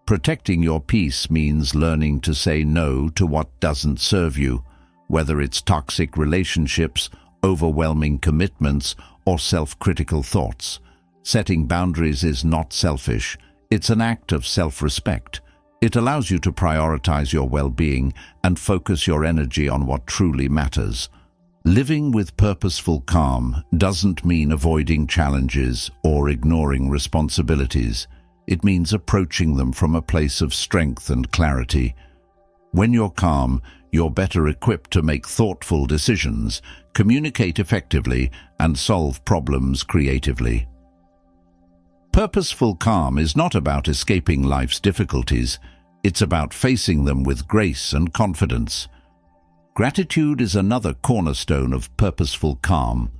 Protecting your peace means learning to say no to what doesn't serve you, whether it's toxic relationships, overwhelming commitments, or self-critical thoughts. Setting boundaries is not selfish. It's an act of self-respect. It allows you to prioritize your well-being and focus your energy on what truly matters. Living with purposeful calm doesn't mean avoiding challenges or ignoring responsibilities. It means approaching them from a place of strength and clarity. When you're calm, you're better equipped to make thoughtful decisions, communicate effectively, and solve problems creatively. Purposeful calm is not about escaping life's difficulties. It's about facing them with grace and confidence. Gratitude is another cornerstone of purposeful calm.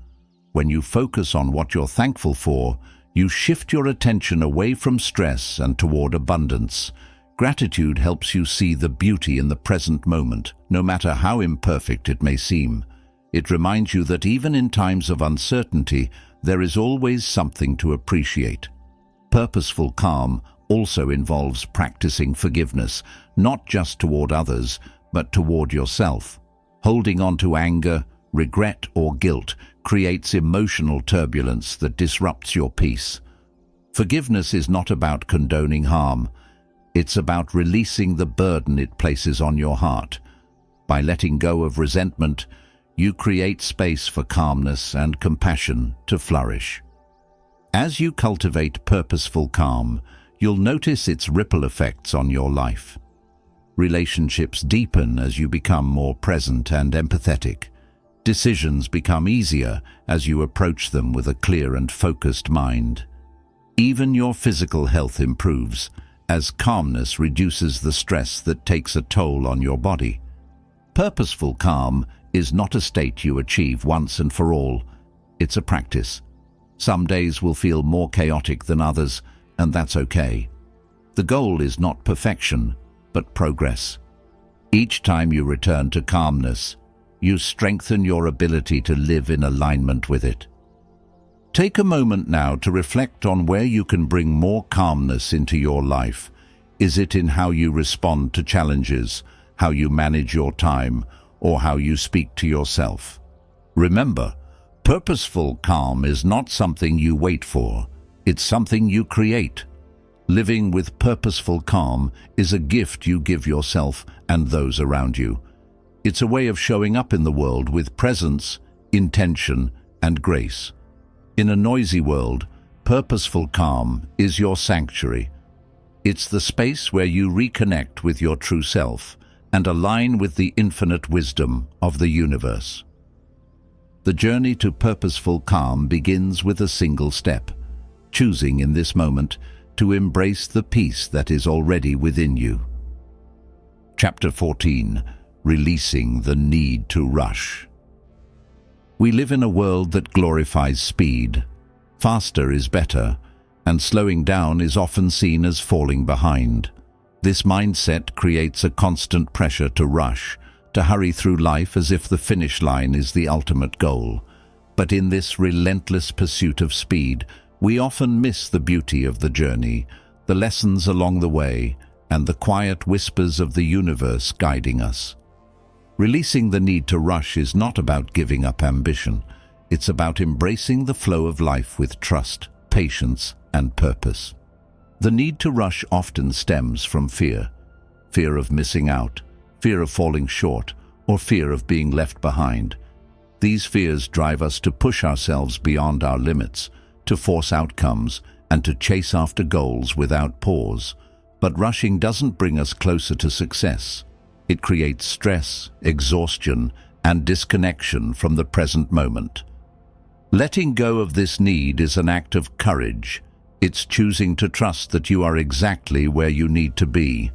When you focus on what you're thankful for, you shift your attention away from stress and toward abundance. Gratitude helps you see the beauty in the present moment, no matter how imperfect it may seem. It reminds you that even in times of uncertainty, there is always something to appreciate. Purposeful calm also involves practicing forgiveness, not just toward others, but toward yourself. Holding on to anger, regret, or guilt creates emotional turbulence that disrupts your peace. Forgiveness is not about condoning harm. It's about releasing the burden it places on your heart. By letting go of resentment, you create space for calmness and compassion to flourish. As you cultivate purposeful calm, you'll notice its ripple effects on your life. Relationships deepen as you become more present and empathetic. Decisions become easier as you approach them with a clear and focused mind. Even your physical health improves, as calmness reduces the stress that takes a toll on your body. Purposeful calm is not a state you achieve once and for all. It's a practice. Some days will feel more chaotic than others, and that's okay. The goal is not perfection, but progress. Each time you return to calmness, you strengthen your ability to live in alignment with it. Take a moment now to reflect on where you can bring more calmness into your life. Is it in how you respond to challenges, how you manage your time, or how you speak to yourself? Remember, purposeful calm is not something you wait for. It's something you create. Living with purposeful calm is a gift you give yourself and those around you. It's a way of showing up in the world with presence, intention, and grace. In a noisy world, purposeful calm is your sanctuary. It's the space where you reconnect with your true self and align with the infinite wisdom of the universe. The journey to purposeful calm begins with a single step, choosing in this moment to embrace the peace that is already within you. Chapter 14. Releasing the need to rush. We live in a world that glorifies speed. Faster is better, and slowing down is often seen as falling behind. This mindset creates a constant pressure to rush, to hurry through life as if the finish line is the ultimate goal. But in this relentless pursuit of speed, we often miss the beauty of the journey, the lessons along the way, and the quiet whispers of the universe guiding us. Releasing the need to rush is not about giving up ambition. It's about embracing the flow of life with trust, patience, and purpose. The need to rush often stems from fear. Fear of missing out, fear of falling short, or fear of being left behind. These fears drive us to push ourselves beyond our limits, to force outcomes, and to chase after goals without pause. But rushing doesn't bring us closer to success. It creates stress, exhaustion, and disconnection from the present moment. Letting go of this need is an act of courage. It's choosing to trust that you are exactly where you need to be.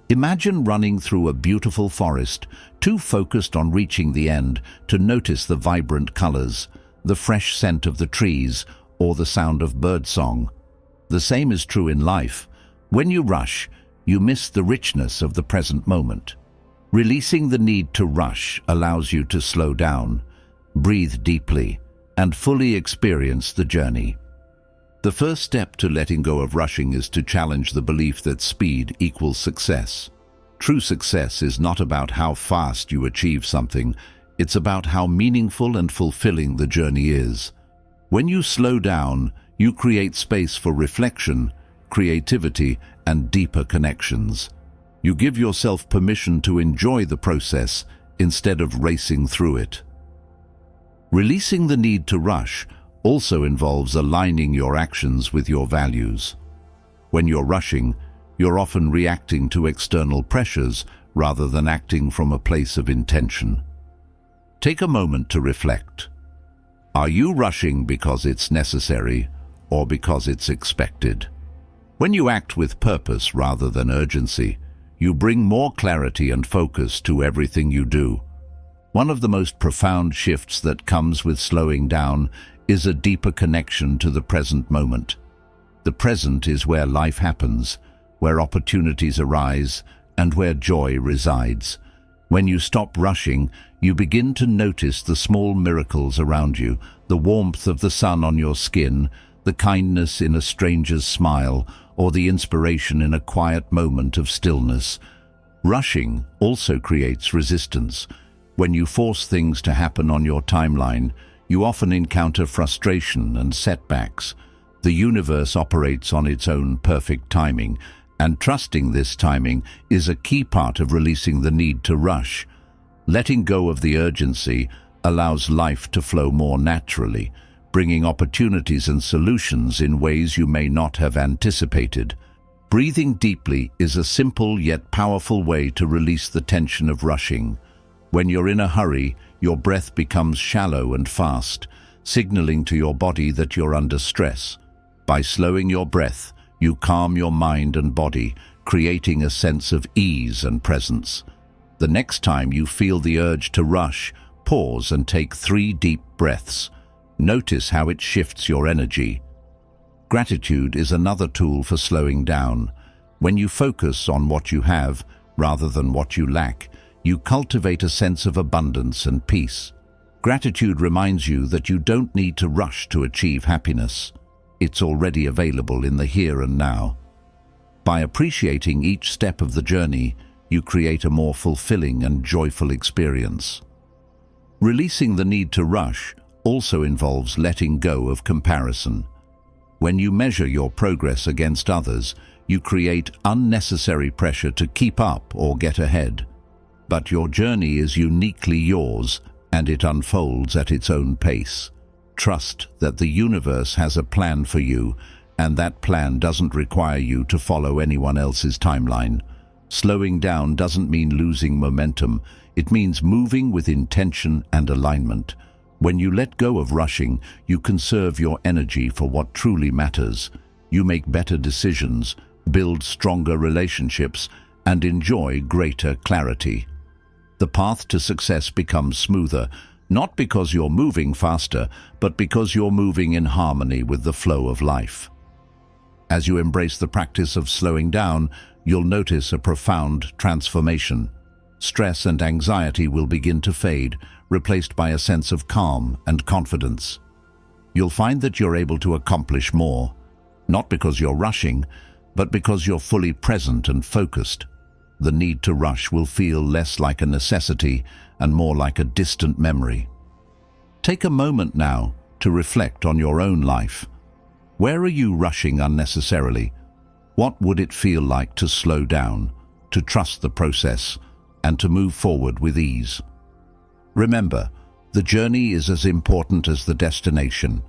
Imagine running through a beautiful forest, too focused on reaching the end to notice the vibrant colors, the fresh scent of the trees, or the sound of birdsong. The same is true in life. When you rush, you miss the richness of the present moment. Releasing the need to rush allows you to slow down, breathe deeply, and fully experience the journey. The first step to letting go of rushing is to challenge the belief that speed equals success. True success is not about how fast you achieve something, it's about how meaningful and fulfilling the journey is. When you slow down, you create space for reflection, creativity, and deeper connections. You give yourself permission to enjoy the process instead of racing through it. Releasing the need to rush also involves aligning your actions with your values. When you're rushing, you're often reacting to external pressures rather than acting from a place of intention. Take a moment to reflect. Are you rushing because it's necessary or because it's expected? When you act with purpose rather than urgency, you bring more clarity and focus to everything you do. One of the most profound shifts that comes with slowing down is a deeper connection to the present moment. The present is where life happens, where opportunities arise, and where joy resides. When you stop rushing, you begin to notice the small miracles around you, the warmth of the sun on your skin, the kindness in a stranger's smile, or the inspiration in a quiet moment of stillness. Rushing also creates resistance. When you force things to happen on your timeline, you often encounter frustration and setbacks. The universe operates on its own perfect timing, and trusting this timing is a key part of releasing the need to rush. Letting go of the urgency allows life to flow more naturally, bringing opportunities and solutions in ways you may not have anticipated. Breathing deeply is a simple yet powerful way to release the tension of rushing. When you're in a hurry, your breath becomes shallow and fast, signaling to your body that you're under stress. By slowing your breath, you calm your mind and body, creating a sense of ease and presence. The next time you feel the urge to rush, pause and take 3 deep breaths. Notice how it shifts your energy. Gratitude is another tool for slowing down. When you focus on what you have, rather than what you lack, you cultivate a sense of abundance and peace. Gratitude reminds you that you don't need to rush to achieve happiness. It's already available in the here and now. By appreciating each step of the journey, you create a more fulfilling and joyful experience. Releasing the need to rush also involves letting go of comparison. When you measure your progress against others, you create unnecessary pressure to keep up or get ahead. But your journey is uniquely yours, and it unfolds at its own pace. Trust that the universe has a plan for you, and that plan doesn't require you to follow anyone else's timeline. Slowing down doesn't mean losing momentum. It means moving with intention and alignment. When you let go of rushing, you conserve your energy for what truly matters. You make better decisions, build stronger relationships, and enjoy greater clarity. The path to success becomes smoother, not because you're moving faster, but because you're moving in harmony with the flow of life. As you embrace the practice of slowing down, you'll notice a profound transformation. Stress and anxiety will begin to fade, replaced by a sense of calm and confidence. You'll find that you're able to accomplish more, not because you're rushing, but because you're fully present and focused. The need to rush will feel less like a necessity and more like a distant memory. Take a moment now to reflect on your own life. Where are you rushing unnecessarily? What would it feel like to slow down, to trust the process, and to move forward with ease? Remember, the journey is as important as the destination.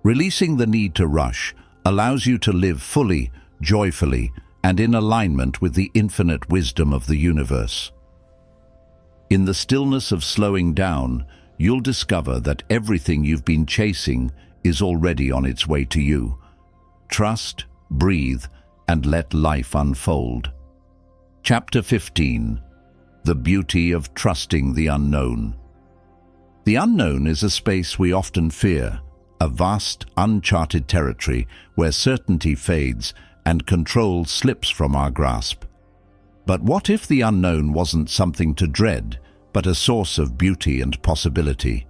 Releasing the need to rush allows you to live fully, joyfully, and in alignment with the infinite wisdom of the universe. In the stillness of slowing down, you'll discover that everything you've been chasing is already on its way to you. Trust, breathe, and let life unfold. Chapter 15. The Beauty of Trusting the Unknown. The unknown is a space we often fear, a vast, uncharted territory where certainty fades and control slips from our grasp. But what if the unknown wasn't something to dread, but a source of beauty and possibility?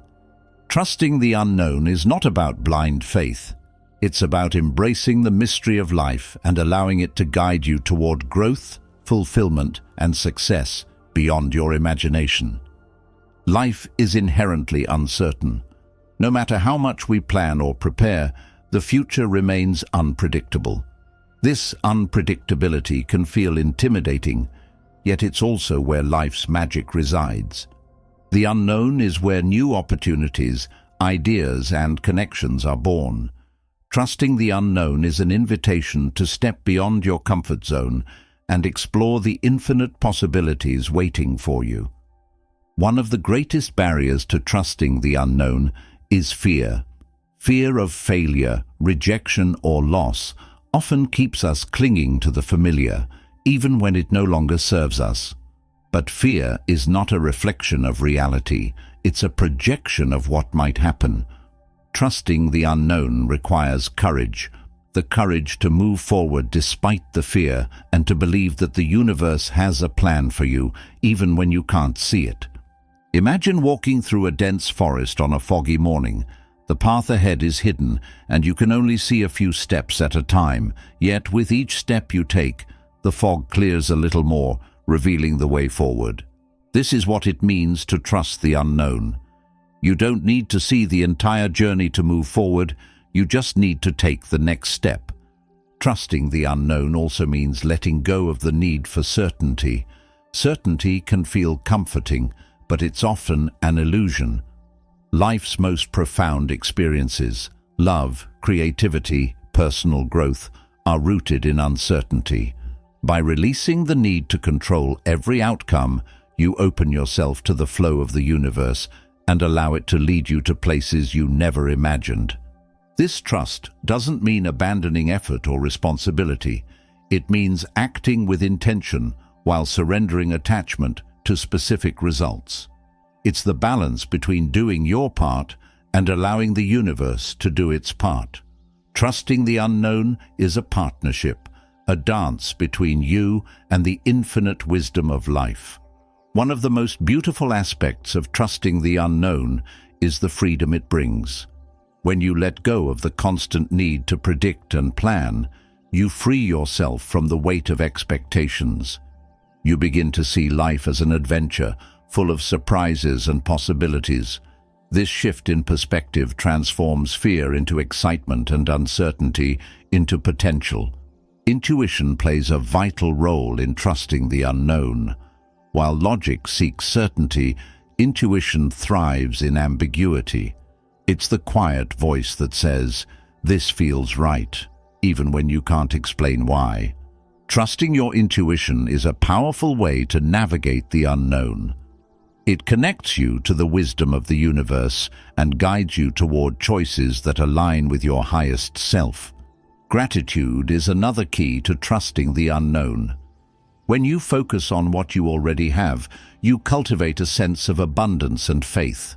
Trusting the unknown is not about blind faith. It's about embracing the mystery of life and allowing it to guide you toward growth, fulfillment, and success beyond your imagination. Life is inherently uncertain. No matter how much we plan or prepare, the future remains unpredictable. This unpredictability can feel intimidating, yet it's also where life's magic resides. The unknown is where new opportunities, ideas, and connections are born. Trusting the unknown is an invitation to step beyond your comfort zone and explore the infinite possibilities waiting for you. One of the greatest barriers to trusting the unknown is fear. Fear of failure, rejection, or loss often keeps us clinging to the familiar, even when it no longer serves us. But fear is not a reflection of reality, it's a projection of what might happen. Trusting the unknown requires courage, the courage to move forward despite the fear and to believe that the universe has a plan for you, even when you can't see it. Imagine walking through a dense forest on a foggy morning. The path ahead is hidden, and you can only see a few steps at a time. Yet, with each step you take, the fog clears a little more, revealing the way forward. This is what it means to trust the unknown. You don't need to see the entire journey to move forward, you just need to take the next step. Trusting the unknown also means letting go of the need for certainty. Certainty can feel comforting, but it's often an illusion. Life's most profound experiences, love, creativity, personal growth, are rooted in uncertainty. By releasing the need to control every outcome, you open yourself to the flow of the universe and allow it to lead you to places you never imagined. This trust doesn't mean abandoning effort or responsibility. It means acting with intention while surrendering attachment to specific results. It's the balance between doing your part and allowing the universe to do its part. Trusting the unknown is a partnership, a dance between you and the infinite wisdom of life. One of the most beautiful aspects of trusting the unknown is the freedom it brings. When you let go of the constant need to predict and plan, you free yourself from the weight of expectations. You begin to see life as an adventure, full of surprises and possibilities. This shift in perspective transforms fear into excitement and uncertainty into potential. Intuition plays a vital role in trusting the unknown. While logic seeks certainty, intuition thrives in ambiguity. It's the quiet voice that says, "This feels right," even when you can't explain why. Trusting your intuition is a powerful way to navigate the unknown. It connects you to the wisdom of the universe and guides you toward choices that align with your highest self. Gratitude is another key to trusting the unknown. When you focus on what you already have, you cultivate a sense of abundance and faith.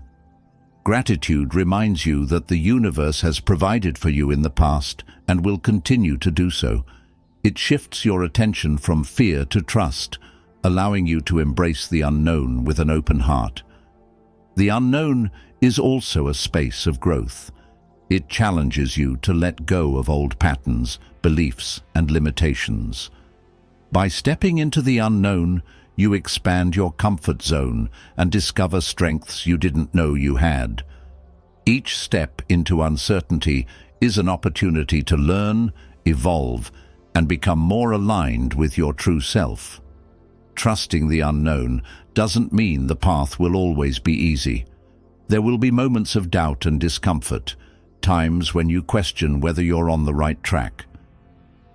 Gratitude reminds you that the universe has provided for you in the past and will continue to do so. It shifts your attention from fear to trust, allowing you to embrace the unknown with an open heart. The unknown is also a space of growth. It challenges you to let go of old patterns, beliefs, and limitations. By stepping into the unknown, you expand your comfort zone and discover strengths you didn't know you had. Each step into uncertainty is an opportunity to learn, evolve, and become more aligned with your true self. Trusting the unknown doesn't mean the path will always be easy. There will be moments of doubt and discomfort, times when you question whether you're on the right track.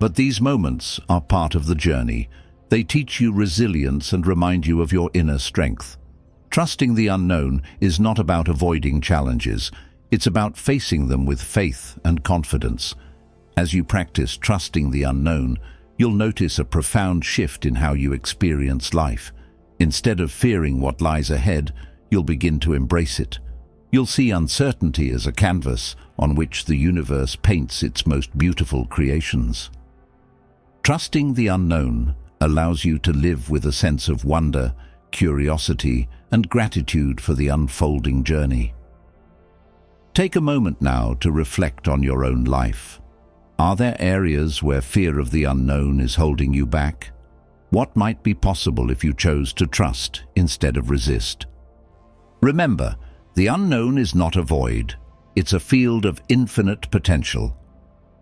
But these moments are part of the journey. They teach you resilience and remind you of your inner strength. Trusting the unknown is not about avoiding challenges. It's about facing them with faith and confidence. As you practice trusting the unknown, you'll notice a profound shift in how you experience life. Instead of fearing what lies ahead, you'll begin to embrace it. You'll see uncertainty as a canvas on which the universe paints its most beautiful creations. Trusting the unknown allows you to live with a sense of wonder, curiosity, and gratitude for the unfolding journey. Take a moment now to reflect on your own life. Are there areas where fear of the unknown is holding you back? What might be possible if you chose to trust instead of resist? Remember, the unknown is not a void. It's a field of infinite potential.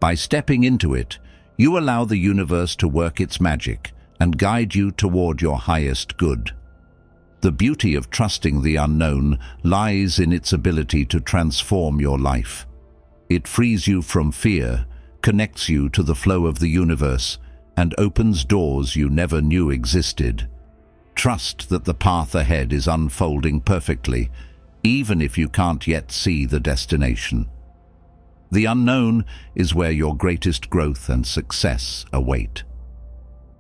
By stepping into it, you allow the universe to work its magic and guide you toward your highest good. The beauty of trusting the unknown lies in its ability to transform your life. It frees you from fear, connects you to the flow of the universe, and opens doors you never knew existed. Trust that the path ahead is unfolding perfectly, even if you can't yet see the destination. The unknown is where your greatest growth and success await.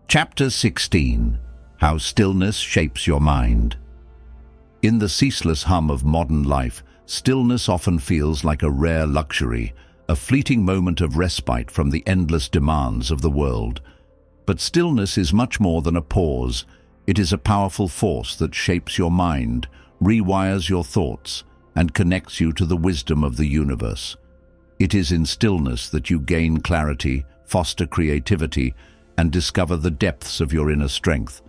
Chapter 16. How Stillness Shapes Your Mind. In the ceaseless hum of modern life, stillness often feels like a rare luxury, a fleeting moment of respite from the endless demands of the world. But stillness is much more than a pause. It is a powerful force that shapes your mind, rewires your thoughts, and connects you to the wisdom of the universe. It is in stillness that you gain clarity, foster creativity, and discover the depths of your inner strength.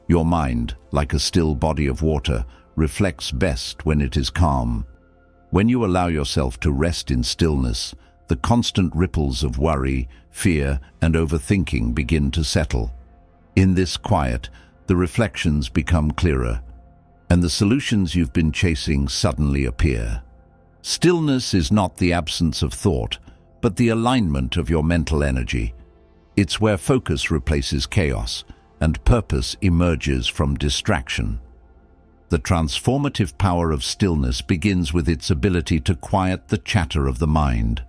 Your mind, like a still body of water, reflects best when it is calm. When you allow yourself to rest in stillness, the constant ripples of worry, fear, and overthinking begin to settle. In this quiet, the reflections become clearer, and the solutions you've been chasing suddenly appear. Stillness is not the absence of thought, but the alignment of your mental energy. It's where focus replaces chaos, and purpose emerges from distraction. The transformative power of stillness begins with its ability to quiet the chatter of the mind.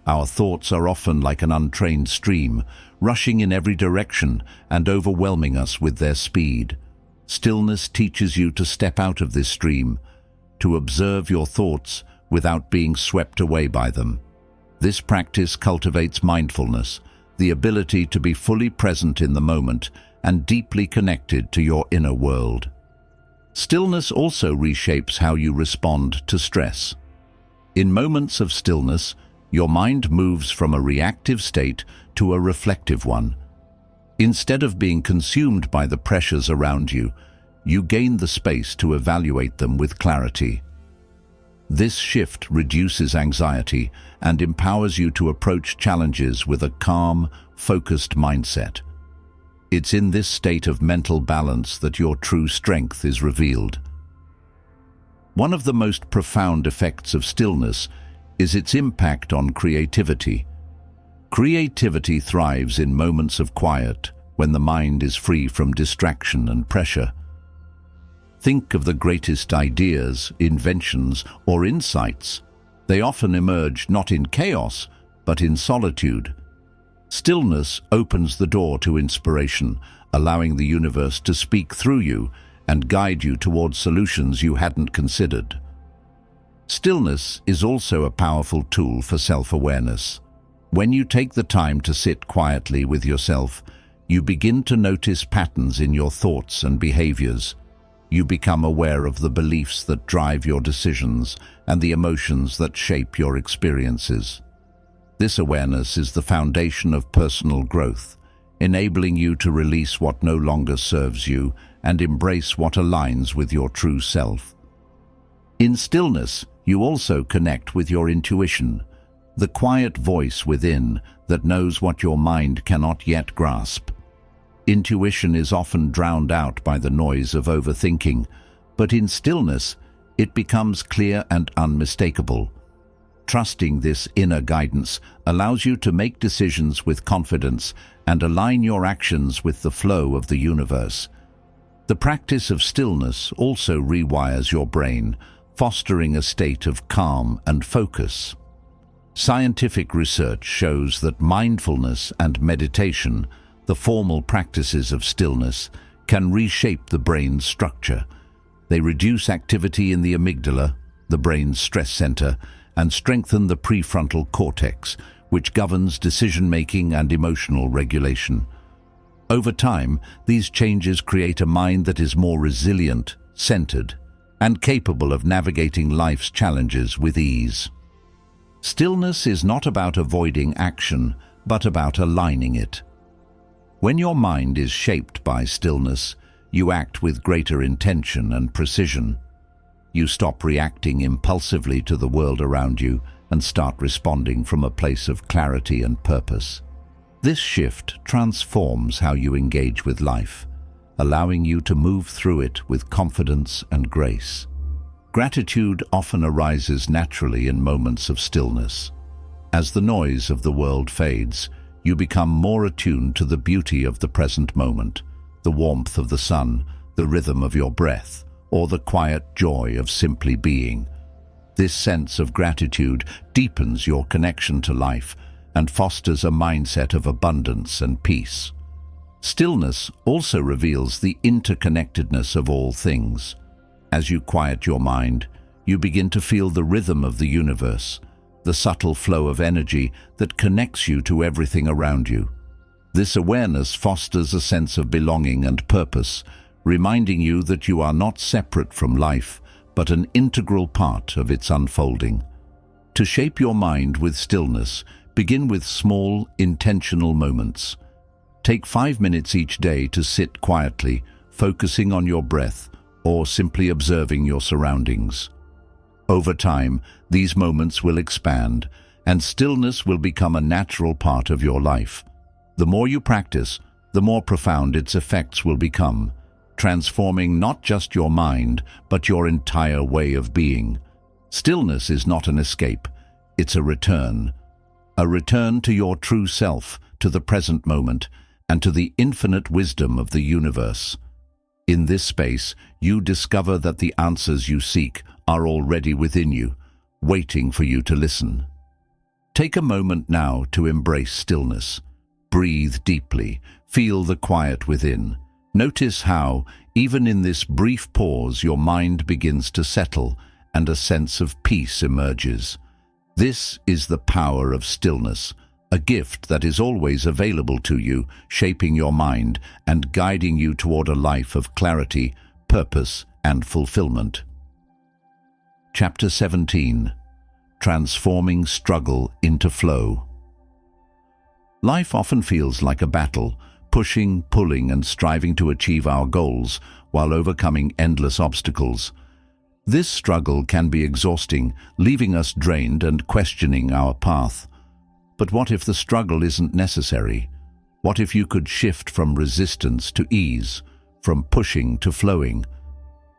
Our thoughts are often like an untrained stream, rushing in every direction and overwhelming us with their speed. Stillness teaches you to step out of this stream, to observe your thoughts without being swept away by them. This practice cultivates mindfulness, the ability to be fully present in the moment and deeply connected to your inner world. Stillness also reshapes how you respond to stress. In moments of stillness, your mind moves from a reactive state to a reflective one. Instead of being consumed by the pressures around you, you gain the space to evaluate them with clarity. This shift reduces anxiety and empowers you to approach challenges with a calm, focused mindset. It's in this state of mental balance that your true strength is revealed. One of the most profound effects of stillness is its impact on creativity. Creativity thrives in moments of quiet, when the mind is free from distraction and pressure. Think of the greatest ideas, inventions, or insights. They often emerge not in chaos, but in solitude. Stillness opens the door to inspiration, allowing the universe to speak through you and guide you towards solutions you hadn't considered. Stillness is also a powerful tool for self-awareness. When you take the time to sit quietly with yourself, you begin to notice patterns in your thoughts and behaviors. You become aware of the beliefs that drive your decisions and the emotions that shape your experiences. This awareness is the foundation of personal growth, enabling you to release what no longer serves you and embrace what aligns with your true self. In stillness, you also connect with your intuition, the quiet voice within that knows what your mind cannot yet grasp. Intuition is often drowned out by the noise of overthinking, but in stillness, it becomes clear and unmistakable. Trusting this inner guidance allows you to make decisions with confidence and align your actions with the flow of the universe. The practice of stillness also rewires your brain, fostering a state of calm and focus. Scientific research shows that mindfulness and meditation, the formal practices of stillness, can reshape the brain's structure. They reduce activity in the amygdala, the brain's stress center, and strengthen the prefrontal cortex, which governs decision-making and emotional regulation. Over time, these changes create a mind that is more resilient, centered, and capable of navigating life's challenges with ease. Stillness is not about avoiding action, but about aligning it. When your mind is shaped by stillness, you act with greater intention and precision. You stop reacting impulsively to the world around you and start responding from a place of clarity and purpose. This shift transforms how you engage with life, allowing you to move through it with confidence and grace. Gratitude often arises naturally in moments of stillness. As the noise of the world fades, you become more attuned to the beauty of the present moment, the warmth of the sun, the rhythm of your breath, or the quiet joy of simply being. This sense of gratitude deepens your connection to life and fosters a mindset of abundance and peace. Stillness also reveals the interconnectedness of all things. As you quiet your mind, you begin to feel the rhythm of the universe, the subtle flow of energy that connects you to everything around you. This awareness fosters a sense of belonging and purpose, reminding you that you are not separate from life, but an integral part of its unfolding. To shape your mind with stillness, begin with small, intentional moments. Take 5 minutes each day to sit quietly, focusing on your breath, or simply observing your surroundings. Over time, these moments will expand, and stillness will become a natural part of your life. The more you practice, the more profound its effects will become, transforming not just your mind, but your entire way of being. Stillness is not an escape, it's a return to your true self, to the present moment, and to the infinite wisdom of the universe. In this space, you discover that the answers you seek are already within you, waiting for you to listen. Take a moment now to embrace stillness. Breathe deeply, feel the quiet within. Notice how, even in this brief pause, your mind begins to settle and a sense of peace emerges. This is the power of stillness, a gift that is always available to you, shaping your mind and guiding you toward a life of clarity, purpose, and fulfillment. Chapter 17. Transforming Struggle into Flow. Life often feels like a battle, pushing, pulling, and striving to achieve our goals while overcoming endless obstacles. This struggle can be exhausting, leaving us drained and questioning our path. But what if the struggle isn't necessary? What if you could shift from resistance to ease, from pushing to flowing?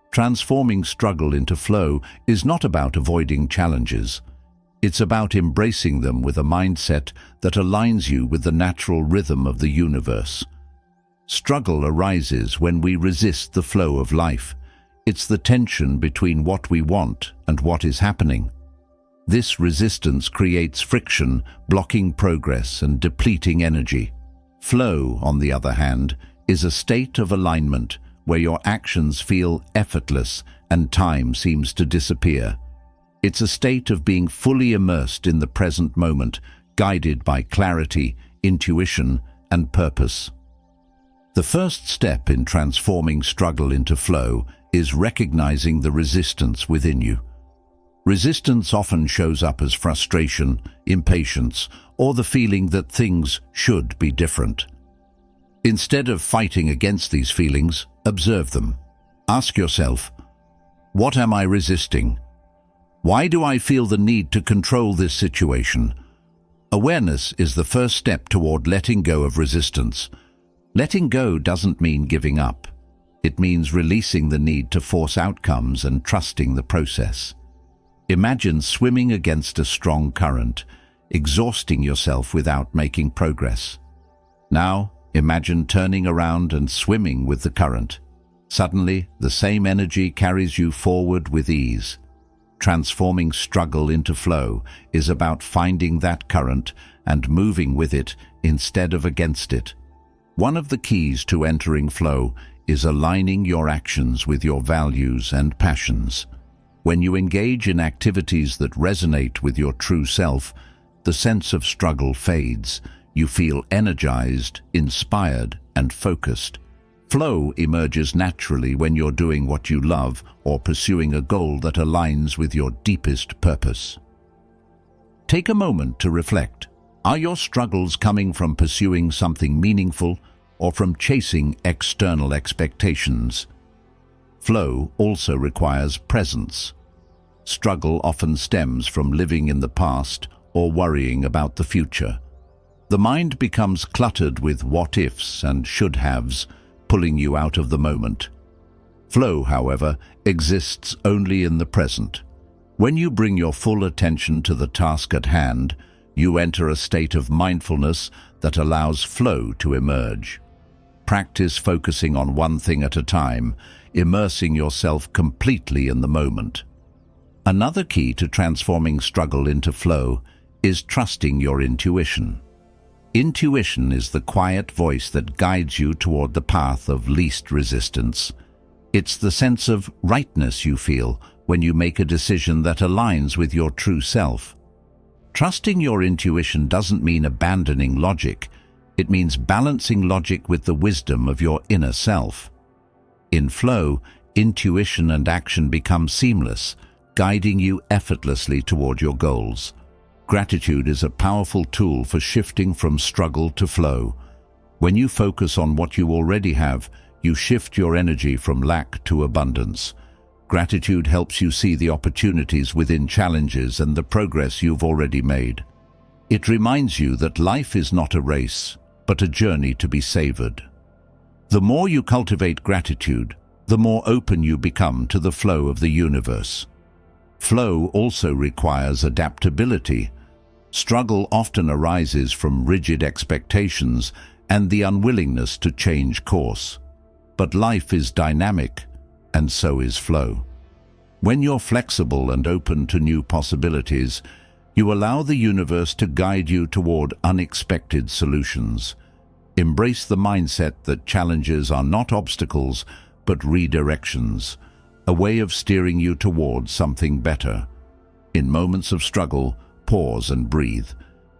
Transforming struggle into flow is not about avoiding challenges. It's about embracing them with a mindset that aligns you with the natural rhythm of the universe. Struggle arises when we resist the flow of life. It's the tension between what we want and what is happening. This resistance creates friction, blocking progress and depleting energy. Flow, on the other hand, is a state of alignment where your actions feel effortless and time seems to disappear. It's a state of being fully immersed in the present moment, guided by clarity, intuition, and purpose. The first step in transforming struggle into flow is recognizing the resistance within you. Resistance often shows up as frustration, impatience, or the feeling that things should be different. Instead of fighting against these feelings, observe them. Ask yourself, what am I resisting? Why do I feel the need to control this situation? Awareness is the first step toward letting go of resistance. Letting go doesn't mean giving up. It means releasing the need to force outcomes and trusting the process. Imagine swimming against a strong current, exhausting yourself without making progress. Now, imagine turning around and swimming with the current. Suddenly, the same energy carries you forward with ease. Transforming struggle into flow is about finding that current and moving with it instead of against it. One of the keys to entering flow is aligning your actions with your values and passions. When you engage in activities that resonate with your true self, the sense of struggle fades. You feel energized, inspired, and focused. Flow emerges naturally when you're doing what you love or pursuing a goal that aligns with your deepest purpose. Take a moment to reflect. Are your struggles coming from pursuing something meaningful or from chasing external expectations? Flow also requires presence. Struggle often stems from living in the past or worrying about the future. The mind becomes cluttered with what-ifs and should-haves, pulling you out of the moment. Flow, however, exists only in the present. When you bring your full attention to the task at hand, you enter a state of mindfulness that allows flow to emerge. Practice focusing on one thing at a time, immersing yourself completely in the moment. Another key to transforming struggle into flow is trusting your intuition. Intuition is the quiet voice that guides you toward the path of least resistance. It's the sense of rightness you feel when you make a decision that aligns with your true self. Trusting your intuition doesn't mean abandoning logic. It means balancing logic with the wisdom of your inner self. In flow, intuition and action become seamless, guiding you effortlessly toward your goals. Gratitude is a powerful tool for shifting from struggle to flow. When you focus on what you already have, You shift your energy from lack to abundance. Gratitude helps you see the opportunities within challenges and the progress you've already made. It reminds you that life is not a race, but a journey to be savored. The more you cultivate gratitude, the more open you become to the flow of the universe. Flow also requires adaptability. Struggle often arises from rigid expectations and the unwillingness to change course. But life is dynamic, and so is flow. When you're flexible and open to new possibilities, you allow the universe to guide you toward unexpected solutions. Embrace the mindset that challenges are not obstacles, but redirections, a way of steering you towards something better. In moments of struggle, pause and breathe.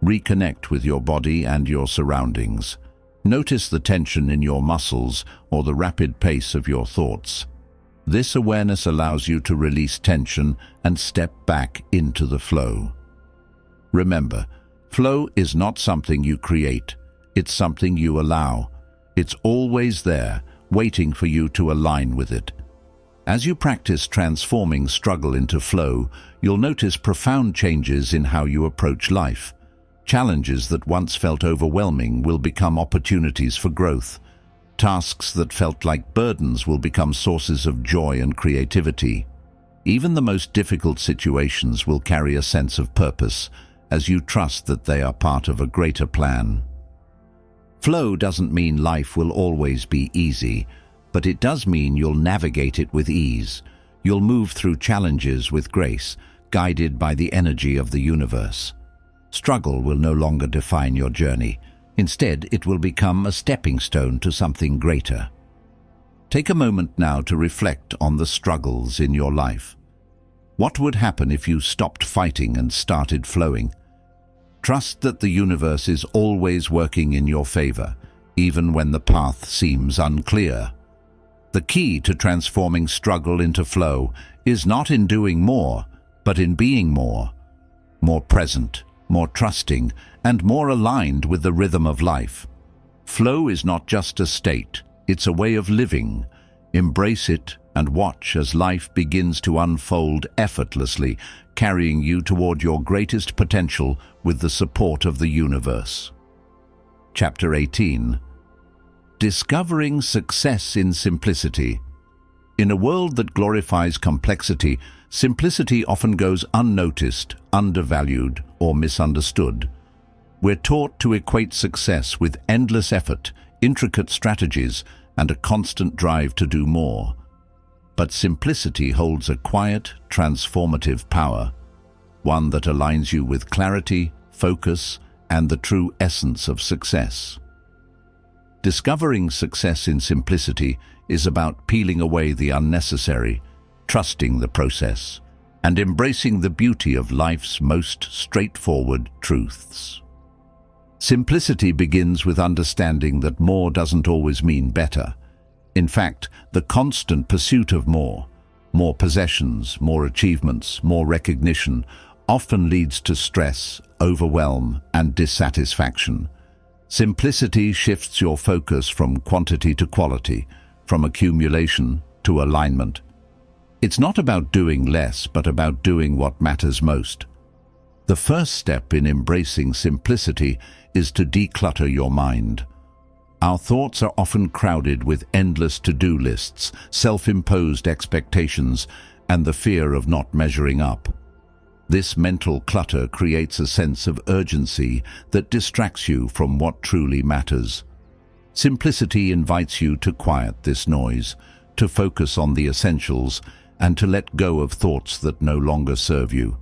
Reconnect with your body and your surroundings. Notice the tension in your muscles or the rapid pace of your thoughts. This awareness allows you to release tension and step back into the flow. Remember, flow is not something you create, it's something you allow. It's always there, waiting for you to align with it. As you practice transforming struggle into flow, you'll notice profound changes in how you approach life. Challenges that once felt overwhelming will become opportunities for growth. Tasks that felt like burdens will become sources of joy and creativity. Even the most difficult situations will carry a sense of purpose, as you trust that they are part of a greater plan. Flow doesn't mean life will always be easy, but it does mean you'll navigate it with ease. You'll move through challenges with grace, guided by the energy of the universe. Struggle will no longer define your journey. Instead, it will become a stepping stone to something greater. Take a moment now to reflect on the struggles in your life. What would happen if you stopped fighting and started flowing? Trust that the universe is always working in your favor, even when the path seems unclear. The key to transforming struggle into flow is not in doing more, but in being more. More present, more trusting, and more aligned with the rhythm of life. Flow is not just a state, it's a way of living. Embrace it and watch as life begins to unfold effortlessly, carrying you toward your greatest potential with the support of the universe. Chapter 18. Discovering Success in Simplicity. In a world that glorifies complexity, simplicity often goes unnoticed, undervalued, or misunderstood. We're taught to equate success with endless effort, intricate strategies, and a constant drive to do more. But simplicity holds a quiet, transformative power, one that aligns you with clarity, focus, and the true essence of success. Discovering success in simplicity is about peeling away the unnecessary, trusting the process, and embracing the beauty of life's most straightforward truths. Simplicity begins with understanding that more doesn't always mean better. In fact, the constant pursuit of more possessions, more achievements, more recognition, often leads to stress, overwhelm, and dissatisfaction. Simplicity shifts your focus from quantity to quality, from accumulation to alignment. It's not about doing less, but about doing what matters most. The first step in embracing simplicity is to declutter your mind. Our thoughts are often crowded with endless to-do lists, self-imposed expectations, and the fear of not measuring up. This mental clutter creates a sense of urgency that distracts you from what truly matters. Simplicity invites you to quiet this noise, to focus on the essentials, and to let go of thoughts that no longer serve you.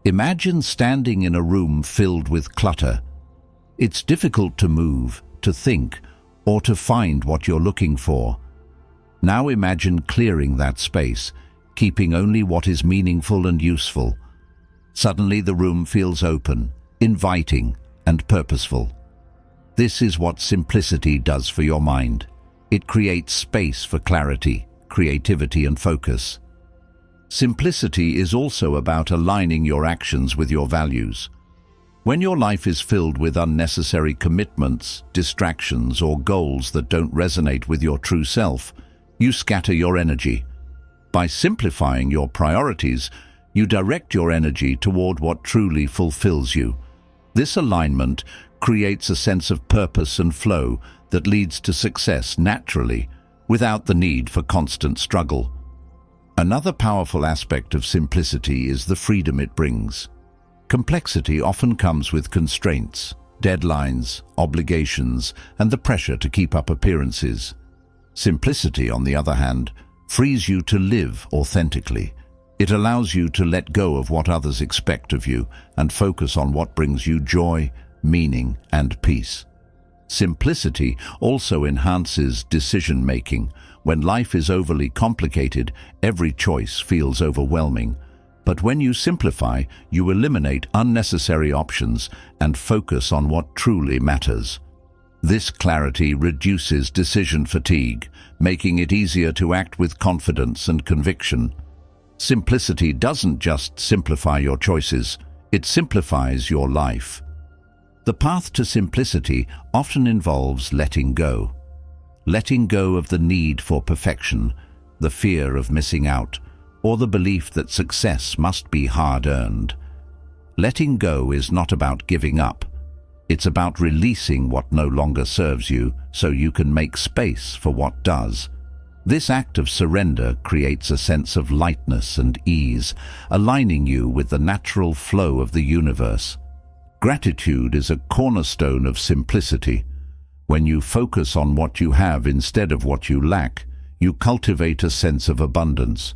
Imagine standing in a room filled with clutter. It's difficult to move, to think, or to find what you're looking for. Now imagine clearing that space, keeping only what is meaningful and useful. Suddenly the room feels open, inviting, and purposeful. This is what simplicity does for your mind. It creates space for clarity, creativity, and focus. Simplicity is also about aligning your actions with your values. When your life is filled with unnecessary commitments, distractions, or goals that don't resonate with your true self, you scatter your energy. By simplifying your priorities, you direct your energy toward what truly fulfills you. This alignment creates a sense of purpose and flow that leads to success naturally, without the need for constant struggle. Another powerful aspect of simplicity is the freedom it brings. Complexity often comes with constraints, deadlines, obligations, and the pressure to keep up appearances. Simplicity, on the other hand, frees you to live authentically. It allows you to let go of what others expect of you and focus on what brings you joy, meaning, and peace. Simplicity also enhances decision-making. When life is overly complicated, every choice feels overwhelming. But when you simplify, you eliminate unnecessary options and focus on what truly matters. This clarity reduces decision fatigue, making it easier to act with confidence and conviction. Simplicity doesn't just simplify your choices, it simplifies your life. The path to simplicity often involves letting go. Letting go of the need for perfection, the fear of missing out, or the belief that success must be hard-earned. Letting go is not about giving up. It's about releasing what no longer serves you so you can make space for what does. This act of surrender creates a sense of lightness and ease, aligning you with the natural flow of the universe. Gratitude is a cornerstone of simplicity. When you focus on what you have instead of what you lack, you cultivate a sense of abundance.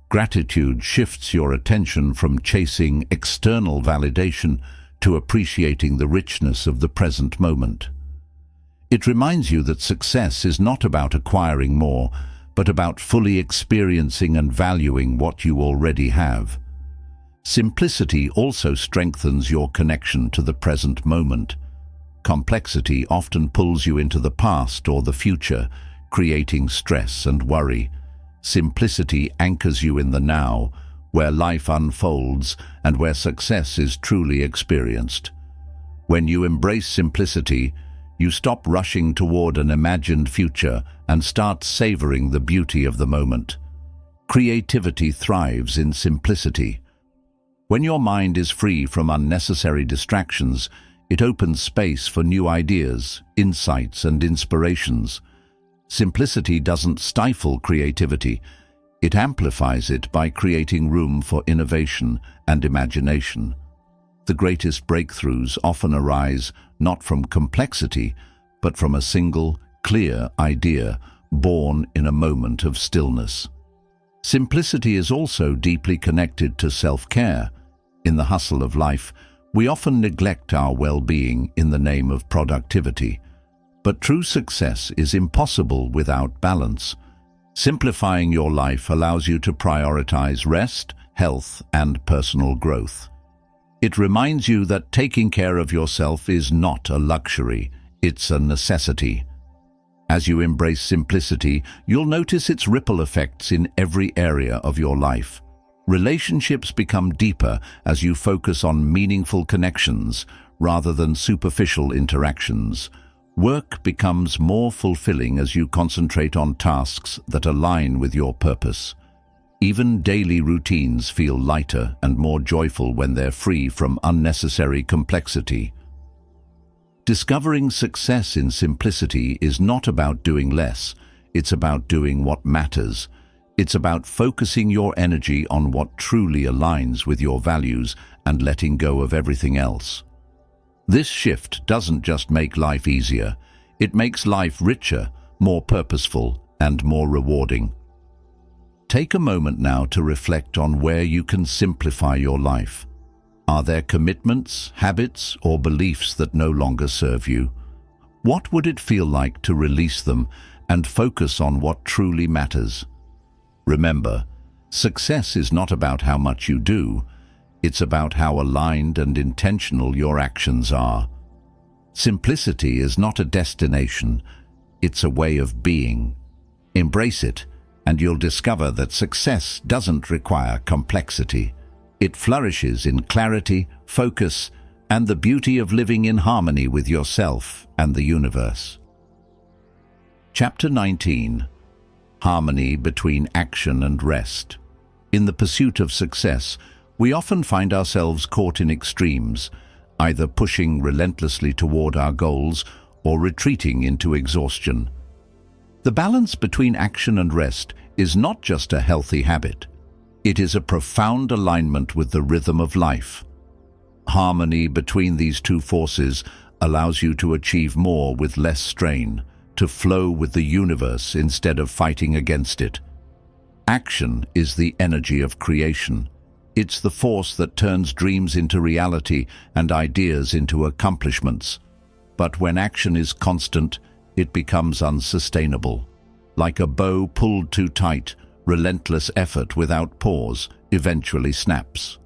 Gratitude shifts your attention from chasing external validation to appreciating the richness of the present moment. It reminds you that success is not about acquiring more, but about fully experiencing and valuing what you already have. Simplicity also strengthens your connection to the present moment. Complexity often pulls you into the past or the future, creating stress and worry. Simplicity anchors you in the now, where life unfolds and where success is truly experienced. When you embrace simplicity, you stop rushing toward an imagined future and start savoring the beauty of the moment. Creativity thrives in simplicity. When your mind is free from unnecessary distractions, it opens space for new ideas, insights, and inspirations. Simplicity doesn't stifle creativity. It amplifies it by creating room for innovation and imagination. The greatest breakthroughs often arise not from complexity, but from a single, clear idea born in a moment of stillness. Simplicity is also deeply connected to self-care. In the hustle of life, we often neglect our well-being in the name of productivity. But true success is impossible without balance. Simplifying your life allows you to prioritize rest, health, and personal growth. It reminds you that taking care of yourself is not a luxury, it's a necessity. As you embrace simplicity, you'll notice its ripple effects in every area of your life. Relationships become deeper as you focus on meaningful connections rather than superficial interactions. Work becomes more fulfilling as you concentrate on tasks that align with your purpose. Even daily routines feel lighter and more joyful when they're free from unnecessary complexity. Discovering success in simplicity is not about doing less, it's about doing what matters. It's about focusing your energy on what truly aligns with your values and letting go of everything else. This shift doesn't just make life easier, it makes life richer, more purposeful, and more rewarding. Take a moment now to reflect on where you can simplify your life. Are there commitments, habits, or beliefs that no longer serve you? What would it feel like to release them and focus on what truly matters? Remember, success is not about how much you do, it's about how aligned and intentional your actions are. Simplicity is not a destination, it's a way of being. Embrace it, and you'll discover that success doesn't require complexity. It flourishes in clarity, focus, and the beauty of living in harmony with yourself and the universe. Chapter 19. Harmony between action and rest. In the pursuit of success, we often find ourselves caught in extremes, either pushing relentlessly toward our goals or retreating into exhaustion. The balance between action and rest is not just a healthy habit. It is a profound alignment with the rhythm of life. Harmony between these two forces allows you to achieve more with less strain, to flow with the universe instead of fighting against it. Action is the energy of creation. It's the force that turns dreams into reality and ideas into accomplishments. But when action is constant, it becomes unsustainable. Like a bow pulled too tight, relentless effort without pause eventually snaps.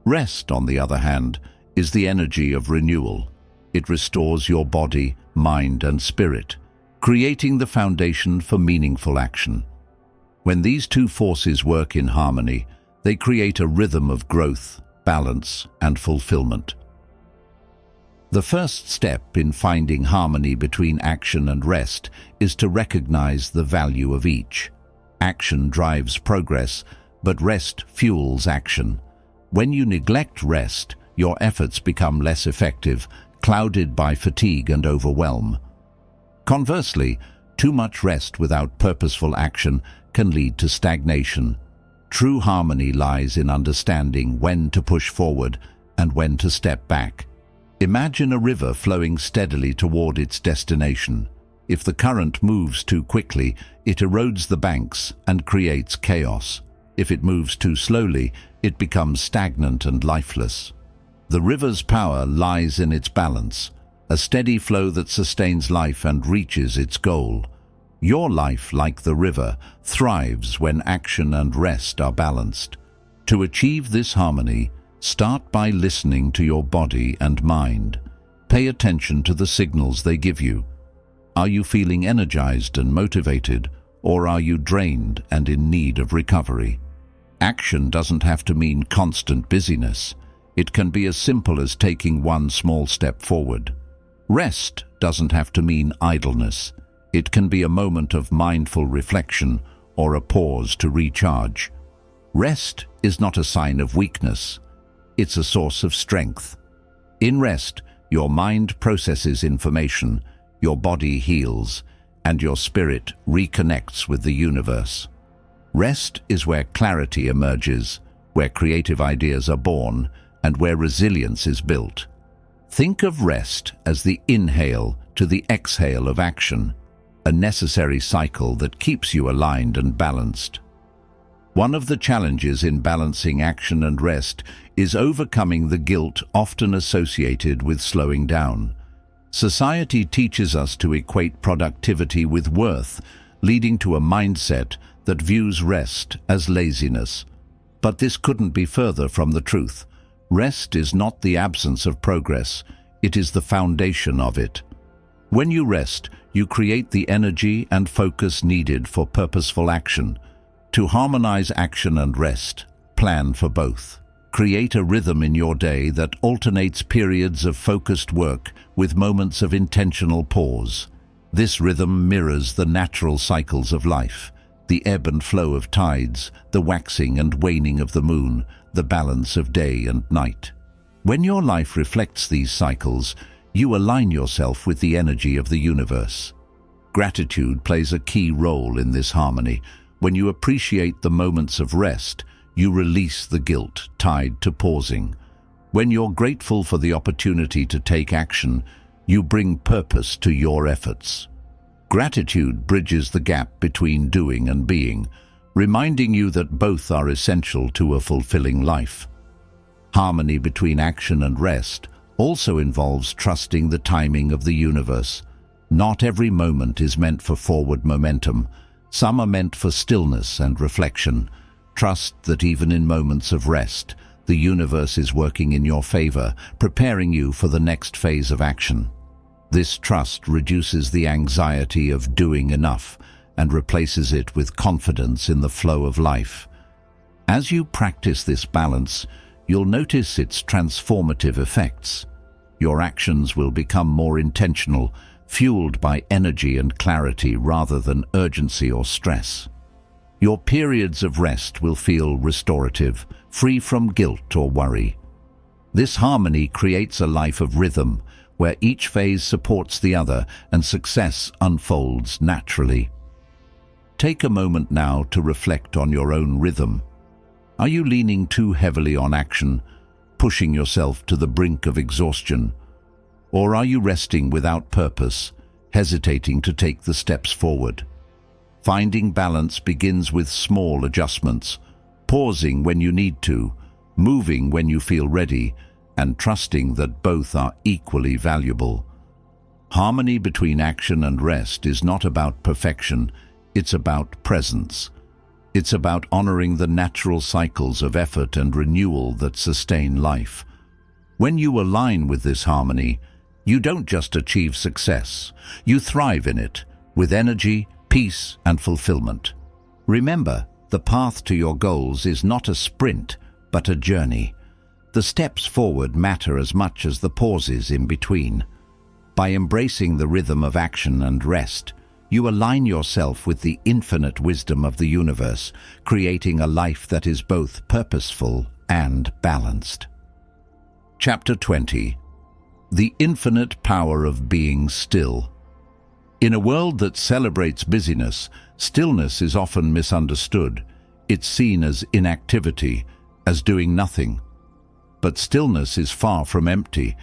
Rest, on the other hand, is the energy of renewal. It restores your body, mind, and spirit, creating the foundation for meaningful action. When these two forces work in harmony, they create a rhythm of growth, balance, and fulfillment. The first step in finding harmony between action and rest is to recognize the value of each. Action drives progress, but rest fuels action. When you neglect rest, your efforts become less effective, clouded by fatigue and overwhelm. Conversely, too much rest without purposeful action can lead to stagnation. True harmony lies in understanding when to push forward and when to step back. Imagine a river flowing steadily toward its destination. If the current moves too quickly, it erodes the banks and creates chaos. If it moves too slowly, it becomes stagnant and lifeless. The river's power lies in its balance, a steady flow that sustains life and reaches its goal. Your life, like the river, thrives when action and rest are balanced. To achieve this harmony, start by listening to your body and mind. Pay attention to the signals they give you. Are you feeling energized and motivated, or are you drained and in need of recovery? Action doesn't have to mean constant busyness. It can be as simple as taking one small step forward. Rest doesn't have to mean idleness. It can be a moment of mindful reflection or a pause to recharge. Rest is not a sign of weakness. It's a source of strength. In rest, your mind processes information, your body heals, and your spirit reconnects with the universe. Rest is where clarity emerges, where creative ideas are born, and where resilience is built. Think of rest as the inhale to the exhale of action, a necessary cycle that keeps you aligned and balanced. One of the challenges in balancing action and rest is overcoming the guilt often associated with slowing down. Society teaches us to equate productivity with worth, leading to a mindset that views rest as laziness. But this couldn't be further from the truth. Rest is not the absence of progress, it is the foundation of it. When you rest, you create the energy and focus needed for purposeful action. To harmonize action and rest, plan for both. Create a rhythm in your day that alternates periods of focused work with moments of intentional pause. This rhythm mirrors the natural cycles of life, the ebb and flow of tides, the waxing and waning of the moon, the balance of day and night. When your life reflects these cycles, you align yourself with the energy of the universe. Gratitude plays a key role in this harmony. When you appreciate the moments of rest, you release the guilt tied to pausing. When you're grateful for the opportunity to take action, you bring purpose to your efforts. Gratitude bridges the gap between doing and being, reminding you that both are essential to a fulfilling life. Harmony between action and rest also involves trusting the timing of the universe. Not every moment is meant for forward momentum. Some are meant for stillness and reflection. Trust that even in moments of rest, the universe is working in your favor, preparing you for the next phase of action. This trust reduces the anxiety of doing enough and replaces it with confidence in the flow of life. As you practice this balance, you'll notice its transformative effects. Your actions will become more intentional, fueled by energy and clarity rather than urgency or stress. Your periods of rest will feel restorative, free from guilt or worry. This harmony creates a life of rhythm, where each phase supports the other and success unfolds naturally. Take a moment now to reflect on your own rhythm. Are you leaning too heavily on action, pushing yourself to the brink of exhaustion? Or are you resting without purpose, hesitating to take the steps forward? Finding balance begins with small adjustments, pausing when you need to, moving when you feel ready, and trusting that both are equally valuable. Harmony between action and rest is not about perfection, it's about presence. It's about honoring the natural cycles of effort and renewal that sustain life. When you align with this harmony, you don't just achieve success, you thrive in it, with energy, peace, and fulfillment. Remember, the path to your goals is not a sprint, but a journey. The steps forward matter as much as the pauses in between. By embracing the rhythm of action and rest, you align yourself with the infinite wisdom of the universe, creating a life that is both purposeful and balanced. Chapter 20. The Infinite Power of Being Still. In a world that celebrates busyness, stillness is often misunderstood. It's seen as inactivity, as doing nothing. But stillness is far from empty.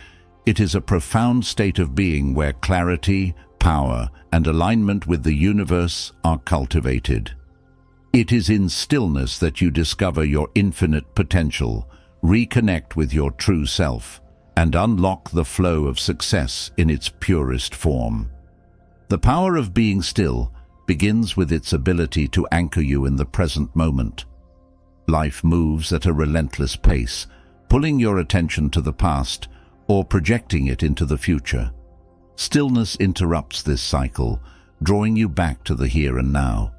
It is a profound state of being where clarity, power, and alignment with the universe are cultivated. It is in stillness that you discover your infinite potential, reconnect with your true self, and unlock the flow of success in its purest form. The power of being still begins with its ability to anchor you in the present moment. Life moves at a relentless pace, pulling your attention to the past or projecting it into the future. Stillness interrupts this cycle, drawing you back to the here and now.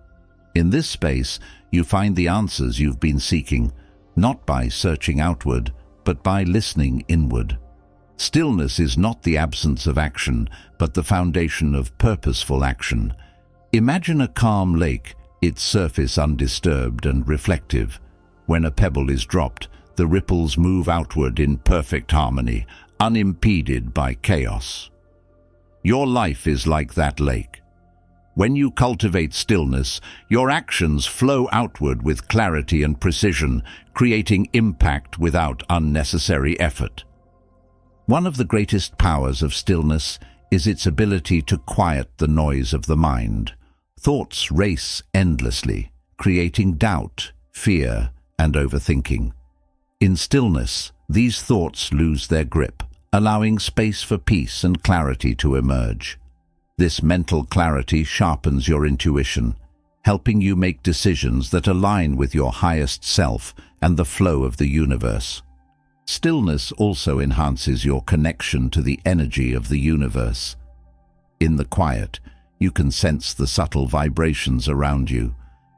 In this space, you find the answers you've been seeking, not by searching outward, but by listening inward. Stillness is not the absence of action, but the foundation of purposeful action. Imagine a calm lake, its surface undisturbed and reflective. When a pebble is dropped, the ripples move outward in perfect harmony, unimpeded by chaos. Your life is like that lake. When you cultivate stillness, your actions flow outward with clarity and precision, creating impact without unnecessary effort. One of the greatest powers of stillness is its ability to quiet the noise of the mind. Thoughts race endlessly, creating doubt, fear, and overthinking. In stillness, these thoughts lose their grip, allowing space for peace and clarity to emerge. This mental clarity sharpens your intuition, helping you make decisions that align with your highest self and the flow of the universe. Stillness also enhances your connection to the energy of the universe. In the quiet, you can sense the subtle vibrations around you,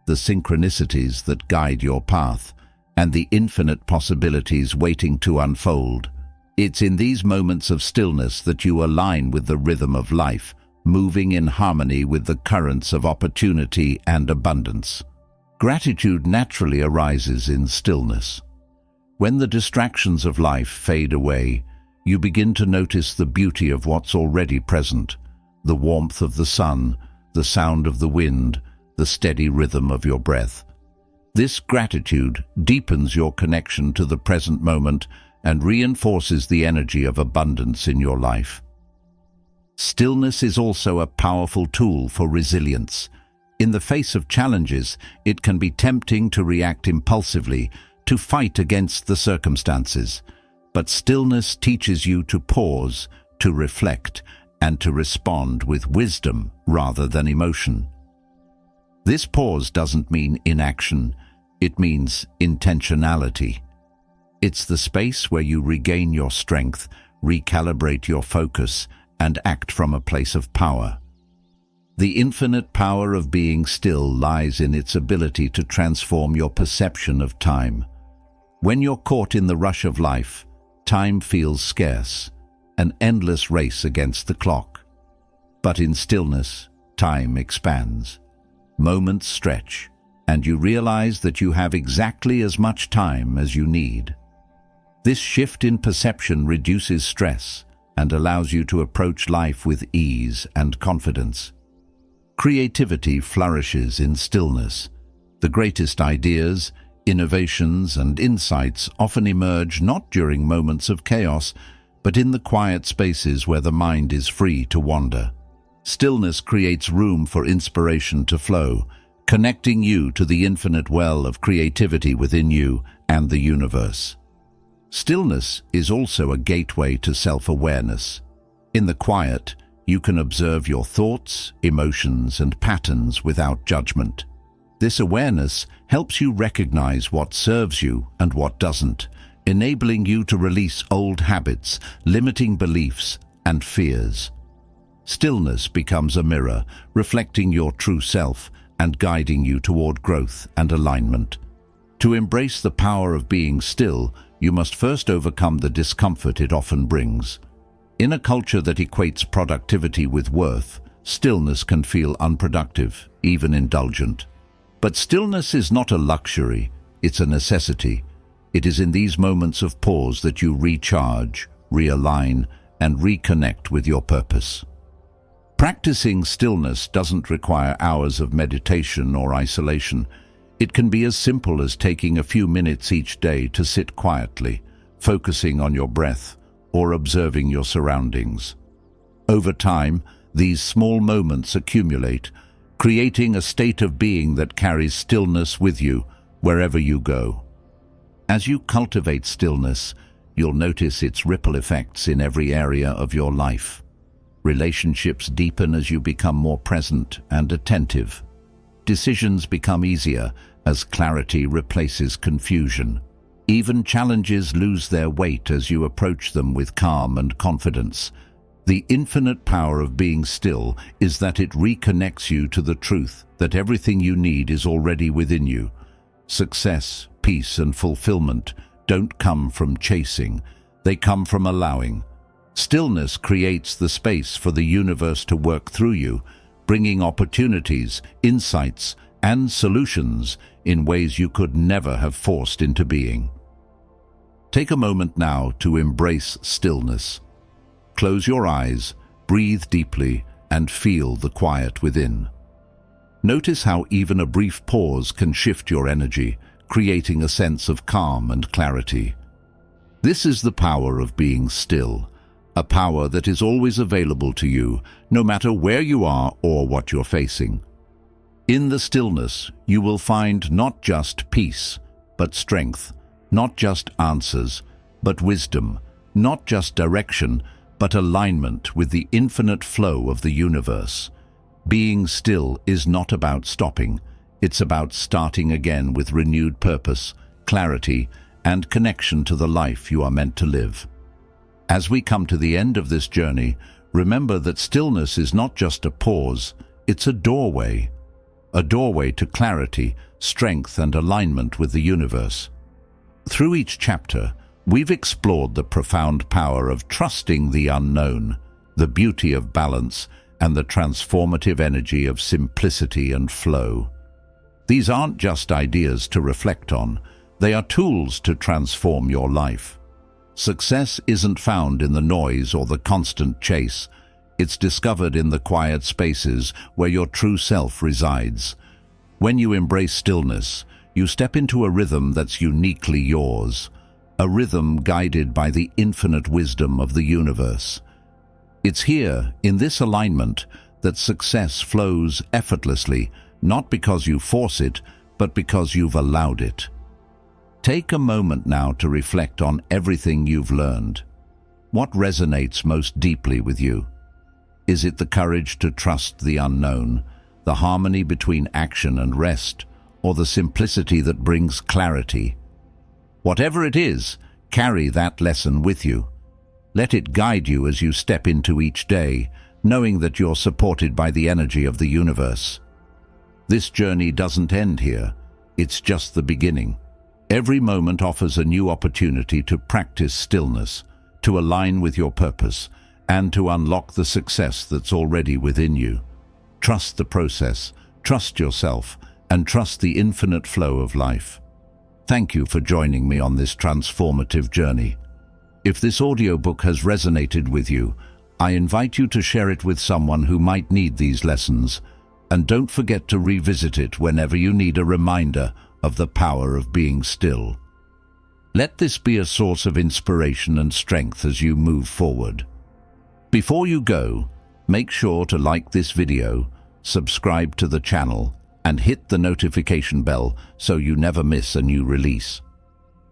the synchronicities that guide your path, and the infinite possibilities waiting to unfold. It's in these moments of stillness that you align with the rhythm of life, moving in harmony with the currents of opportunity and abundance. Gratitude naturally arises in stillness. When the distractions of life fade away, you begin to notice the beauty of what's already present, the warmth of the sun, the sound of the wind, the steady rhythm of your breath. This gratitude deepens your connection to the present moment and reinforces the energy of abundance in your life. Stillness is also a powerful tool for resilience. In the face of challenges, it can be tempting to react impulsively, to fight against the circumstances. But stillness teaches you to pause, to reflect, and to respond with wisdom rather than emotion. This pause doesn't mean inaction, it means intentionality. It's the space where you regain your strength, recalibrate your focus, and act from a place of power. The infinite power of being still lies in its ability to transform your perception of time. When you're caught in the rush of life, time feels scarce, an endless race against the clock. But in stillness, time expands. Moments stretch, and you realize that you have exactly as much time as you need. This shift in perception reduces stress and allows you to approach life with ease and confidence. Creativity flourishes in stillness. The greatest ideas, innovations, and insights often emerge not during moments of chaos, but in the quiet spaces where the mind is free to wander. Stillness creates room for inspiration to flow, connecting you to the infinite well of creativity within you and the universe. Stillness is also a gateway to self-awareness. In the quiet, you can observe your thoughts, emotions, and patterns without judgment. This awareness helps you recognize what serves you and what doesn't, enabling you to release old habits, limiting beliefs, and fears. Stillness becomes a mirror, reflecting your true self and guiding you toward growth and alignment. To embrace the power of being still, you must first overcome the discomfort it often brings. In a culture that equates productivity with worth, stillness can feel unproductive, even indulgent. But stillness is not a luxury, it's a necessity. It is in these moments of pause that you recharge, realign, and reconnect with your purpose. Practicing stillness doesn't require hours of meditation or isolation. It can be as simple as taking a few minutes each day to sit quietly, focusing on your breath, or observing your surroundings. Over time, these small moments accumulate, creating a state of being that carries stillness with you wherever you go. As you cultivate stillness, you'll notice its ripple effects in every area of your life. Relationships deepen as you become more present and attentive. Decisions become easier as clarity replaces confusion. Even challenges lose their weight as you approach them with calm and confidence. The infinite power of being still is that it reconnects you to the truth that everything you need is already within you. Success, peace, and fulfillment don't come from chasing, they come from allowing. Stillness creates the space for the universe to work through you, bringing opportunities, insights, and solutions in ways you could never have forced into being. Take a moment now to embrace stillness. Close your eyes, breathe deeply, and feel the quiet within. Notice how even a brief pause can shift your energy, creating a sense of calm and clarity. This is the power of being still, a power that is always available to you, no matter where you are or what you're facing. In the stillness, you will find not just peace, but strength, not just answers, but wisdom, not just direction, but alignment with the infinite flow of the universe. Being still is not about stopping, it's about starting again with renewed purpose, clarity, and connection to the life you are meant to live. As we come to the end of this journey, remember that stillness is not just a pause, it's a doorway to clarity, strength, and alignment with the universe. Through each chapter, we've explored the profound power of trusting the unknown, the beauty of balance, and the transformative energy of simplicity and flow. These aren't just ideas to reflect on, they are tools to transform your life. Success isn't found in the noise or the constant chase. It's discovered in the quiet spaces where your true self resides. When you embrace stillness, you step into a rhythm that's uniquely yours, a rhythm guided by the infinite wisdom of the universe. It's here, in this alignment, that success flows effortlessly, not because you force it, but because you've allowed it. Take a moment now to reflect on everything you've learned. What resonates most deeply with you? Is it the courage to trust the unknown, the harmony between action and rest, or the simplicity that brings clarity? Whatever it is, carry that lesson with you. Let it guide you as you step into each day, knowing that you're supported by the energy of the universe. This journey doesn't end here. It's just the beginning. Every moment offers a new opportunity to practice stillness, to align with your purpose, and to unlock the success that's already within you. Trust the process, trust yourself, and trust the infinite flow of life. Thank you for joining me on this transformative journey. If this audiobook has resonated with you, I invite you to share it with someone who might need these lessons, and don't forget to revisit it whenever you need a reminder of the power of being still. Let this be a source of inspiration and strength as you move forward. Before you go, make sure to like this video, subscribe to the channel, and hit the notification bell so you never miss a new release.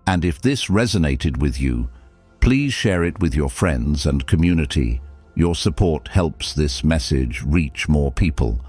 And if this resonated with you, please share it with your friends and community. Your support helps this message reach more people.